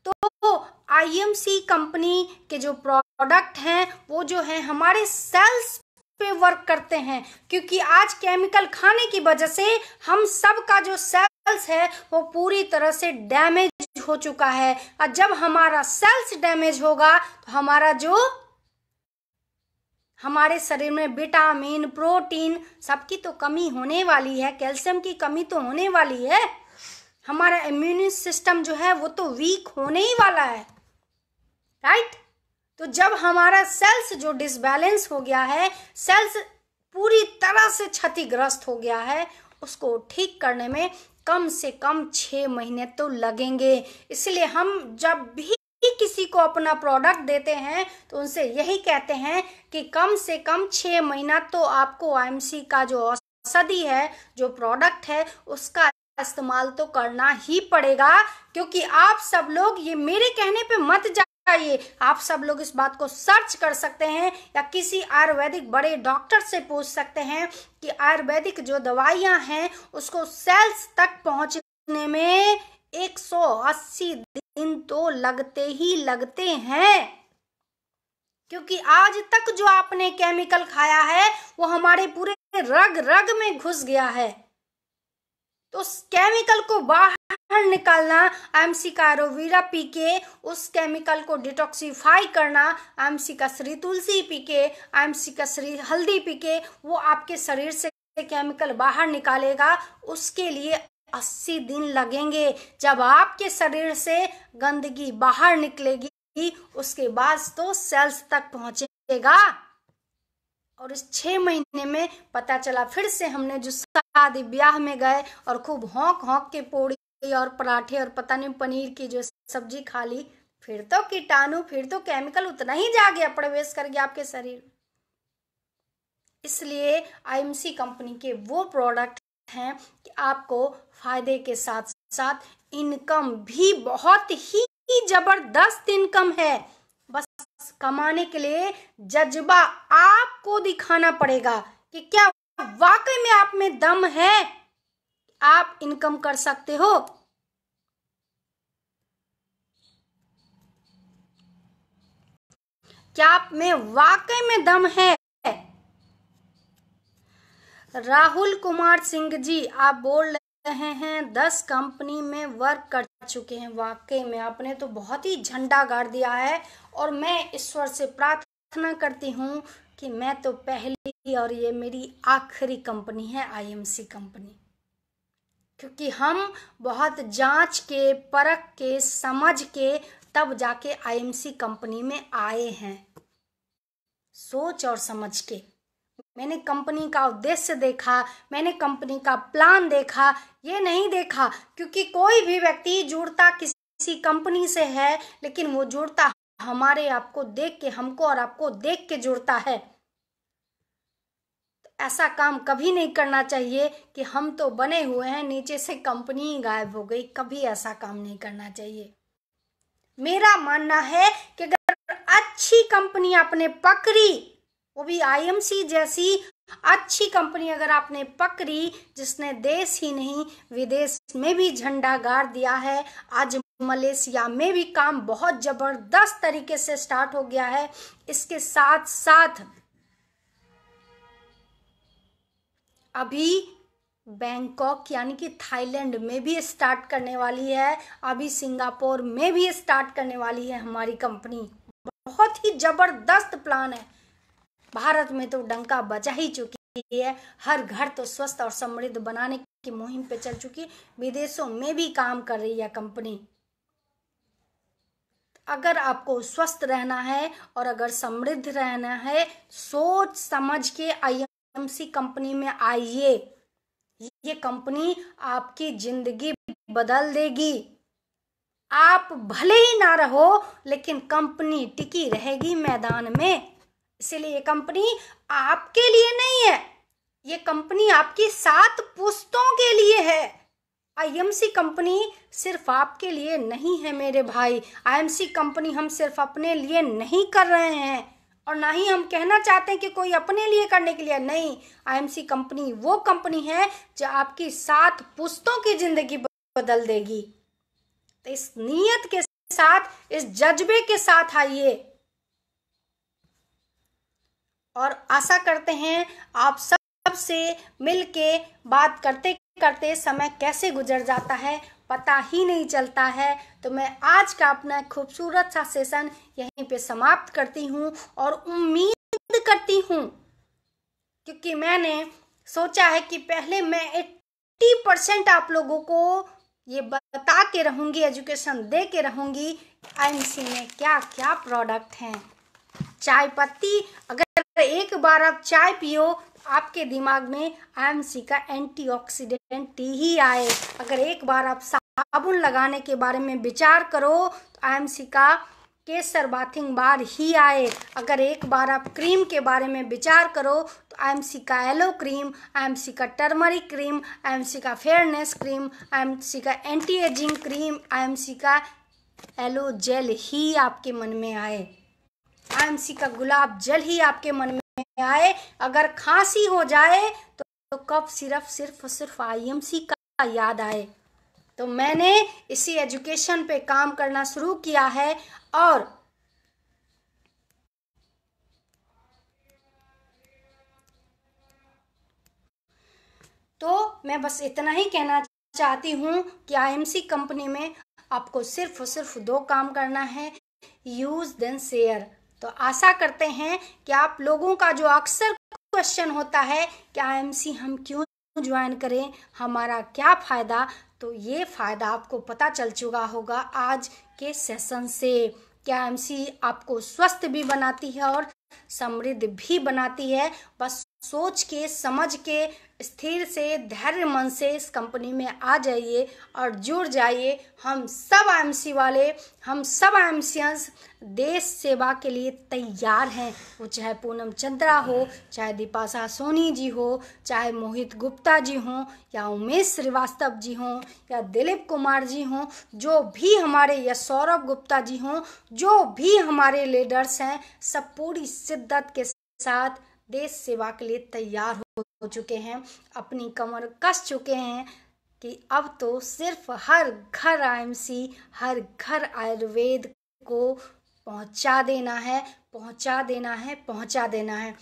तो आईएमसी कंपनी के जो प्रोडक्ट हैं वो जो है हमारे सेल्स पे वर्क करते हैं, क्योंकि आज केमिकल खाने की वजह से हम सब का जो सेल्स है वो पूरी तरह से डैमेज हो चुका है। और जब हमारा सेल्स डैमेज होगा तो हमारे शरीर में विटामिन, प्रोटीन सबकी तो कमी होने वाली है, कैल्शियम की कमी तो होने वाली है, हमारा इम्यून सिस्टम जो है वो तो वीक होने ही वाला है, राइट। तो जब हमारा सेल्स जो डिसबैलेंस हो गया है, सेल्स पूरी तरह से क्षतिग्रस्त हो गया है, उसको ठीक करने में कम से कम 6 महीने तो लगेंगे। इसलिए हम जब भी किसी को अपना प्रोडक्ट देते हैं तो उनसे यही कहते हैं कि कम से कम 6 महीना तो आपको आईएमसी का जो औषधि है, जो प्रोडक्ट है, उसका इस्तेमाल तो करना ही पड़ेगा। क्योंकि आप सब लोग ये मेरे कहने पे मत जाइए, आप सब लोग इस बात को सर्च कर सकते हैं या किसी आयुर्वेदिक बड़े डॉक्टर से पूछ सकते हैं कि आयुर्वेदिक जो दवाइयां हैं उसको सेल्स तक पहुंचने में 180 दिन तो लगते ही लगते हैं। क्योंकि आज तक जो आपने केमिकल खाया है वो हमारे पूरे रग रग में घुस गया है। तो उस केमिकल को बाहर निकालना, आईएमसी का एलोवेरा पी के उस केमिकल को डिटॉक्सिफाई करना, आईएमसी का श्री तुलसी पी के, आईएमसी का श्री हल्दी पी के वो आपके शरीर से केमिकल बाहर निकालेगा, उसके लिए 80 दिन लगेंगे। जब आपके शरीर से गंदगी बाहर निकलेगी उसके बाद तो सेल्स तक पहुंचेगा। और इस 6 महीने में पता चला, फिर से हमने जो शादी ब्याह में गए और खूब हौंक के पूड़ी और पराठे और पता नहीं पनीर की जो सब्जी खा ली, फिर तो कीटाणु, फिर तो केमिकल उतना ही जा गया, प्रवेश कर गया आपके शरीर। इसलिए आईएमसी कंपनी के वो प्रोडक्ट हैं कि आपको फायदे के साथ साथ इनकम भी बहुत ही जबरदस्त इनकम है। बस कमाने के लिए जज्बा आपको दिखाना पड़ेगा कि क्या वाकई में आप में दम है, आप इनकम कर सकते हो। क्या आप में वाकई में दम है। राहुल कुमार सिंह जी, आप बोल रहे हैं 10 कंपनी में वर्क कर चुके हैं। वाकई में आपने तो बहुत ही झंडा गाड़ दिया है, और मैं ईश्वर से प्रार्थना करती हूँ कि मैं तो पहली और ये मेरी आखिरी कंपनी है आईएमसी कंपनी, क्योंकि हम बहुत जांच के, परख के, समझ के तब जाके आईएमसी कंपनी में आए हैं, सोच और समझ के। मैंने कंपनी का उद्देश्य देखा, मैंने कंपनी का प्लान देखा, ये नहीं देखा क्योंकि कोई भी व्यक्ति जुड़ता किसी कंपनी से है, लेकिन वो जुड़ता हमारे आपको देख के, हमको और आपको देख के जुड़ता है। तो ऐसा काम कभी नहीं करना चाहिए कि हम तो बने हुए हैं, नीचे से कंपनी ही गायब हो गई। कभी ऐसा काम नहीं करना चाहिए। मेरा मानना है कि अगर अच्छी कंपनी आपने पकड़ी, वो भी आईएमसी जैसी अच्छी कंपनी अगर आपने पकड़ी, जिसने देश ही नहीं विदेश में भी झंडा गाड़ दिया है, आज मलेशिया में भी काम बहुत जबरदस्त तरीके से स्टार्ट हो गया है। इसके साथ साथ अभी बैंकॉक यानी कि थाईलैंड में भी स्टार्ट करने वाली है, अभी सिंगापुर में भी स्टार्ट करने वाली है हमारी कंपनी। बहुत ही जबरदस्त प्लान है। भारत में तो डंका बजा ही चुकी है, हर घर तो स्वस्थ और समृद्ध बनाने की मुहिम पे चल चुकी, विदेशों में भी काम कर रही है कंपनी। अगर आपको स्वस्थ रहना है और अगर समृद्ध रहना है, सोच समझ के आईएमसी कंपनी में आइए। ये कंपनी आपकी जिंदगी बदल देगी। आप भले ही ना रहो, लेकिन कंपनी टिकी रहेगी मैदान में। इसीलिए ये कंपनी आपके लिए नहीं है, ये कंपनी आपकी 7 पुश्तों के लिए है। आईएमसी कंपनी सिर्फ आपके लिए नहीं है मेरे भाई। आईएमसी कंपनी हम सिर्फ अपने लिए नहीं कर रहे हैं, और ना ही हम कहना चाहते हैं कि कोई अपने लिए करने के लिए। नहीं, आईएमसी कंपनी वो कंपनी है जो आपकी 7 पुश्तों की जिंदगी बदल देगी। तो इस नीयत के साथ, इस जज्बे के साथ आइए, और आशा करते हैं आप सब से मिलके बात करते करते समय कैसे गुजर जाता है पता ही नहीं चलता है। तो मैं आज का अपना खूबसूरत सा सेशन यहीं पे समाप्त करती हूँ, और उम्मीद करती हूँ, क्योंकि मैंने सोचा है कि पहले मैं 80% आप लोगों को ये बता के रहूँगी, एजुकेशन दे के रहूँगी आईएमसी में क्या क्या प्रोडक्ट हैं। चाय पत्ती, अगर एक बार आप चाय पियो, आपके दिमाग में आईएमसी का एंटीऑक्सीडेंट टी ही आए। अगर एक बार आप साबुन लगाने के बारे में विचार करो, तो आईएमसी का केसर बाथिंग बार ही आए। अगर एक बार आप क्रीम के बारे में विचार करो, तो आईएमसी का एलो क्रीम, आईएमसी का टर्मरिक क्रीम, आईएमसी का फेयरनेस क्रीम, आईएमसी का एंटी एजिंग क्रीम, आईएमसी का एलो जेल ही आपके मन में आए। आईएमसी का गुलाब जल ही आपके मन में आए। अगर खांसी हो जाए तो कफ सिर्फ सिर्फ आईएमसी का याद आए। तो मैंने इसी एजुकेशन पे काम करना शुरू किया है, और तो मैं बस इतना ही कहना चाहती हूँ कि आईएमसी कंपनी में आपको सिर्फ 2 काम करना है, यूज देन शेयर। तो आशा करते हैं कि आप लोगों का जो अक्सर क्वेश्चन होता है कि आईएमसी हम क्यों ज्वाइन करें, हमारा क्या फ़ायदा, तो ये फ़ायदा आपको पता चल चुका होगा आज के सेशन से। क्या आईएमसी आपको स्वस्थ भी बनाती है और समृद्ध भी बनाती है। बस सोच के समझ के स्थिर से धैर्य मन से इस कंपनी में आ जाइए और जुड़ जाइए। हम सब आईएमसी वाले, हम सब आईएमसीएंस देश सेवा के लिए तैयार हैं। वो चाहे पूनम चंद्रा हो, चाहे दीपाशा सोनी जी हो, चाहे मोहित गुप्ता जी हों, या उमेश श्रीवास्तव जी हों, या दिलीप कुमार जी हों, जो भी हमारे, या सौरभ गुप्ता जी हों, जो भी हमारे लीडर्स हैं, सब पूरी शिद्दत के साथ देश सेवा के लिए तैयार हो चुके हैं, अपनी कमर कस चुके हैं कि अब तो सिर्फ हर घर आईएमसी, हर घर आयुर्वेद को पहुंचा देना है, पहुंचा देना है, पहुंचा देना है।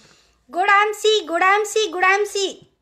Good IMC, good IMC, good IMC.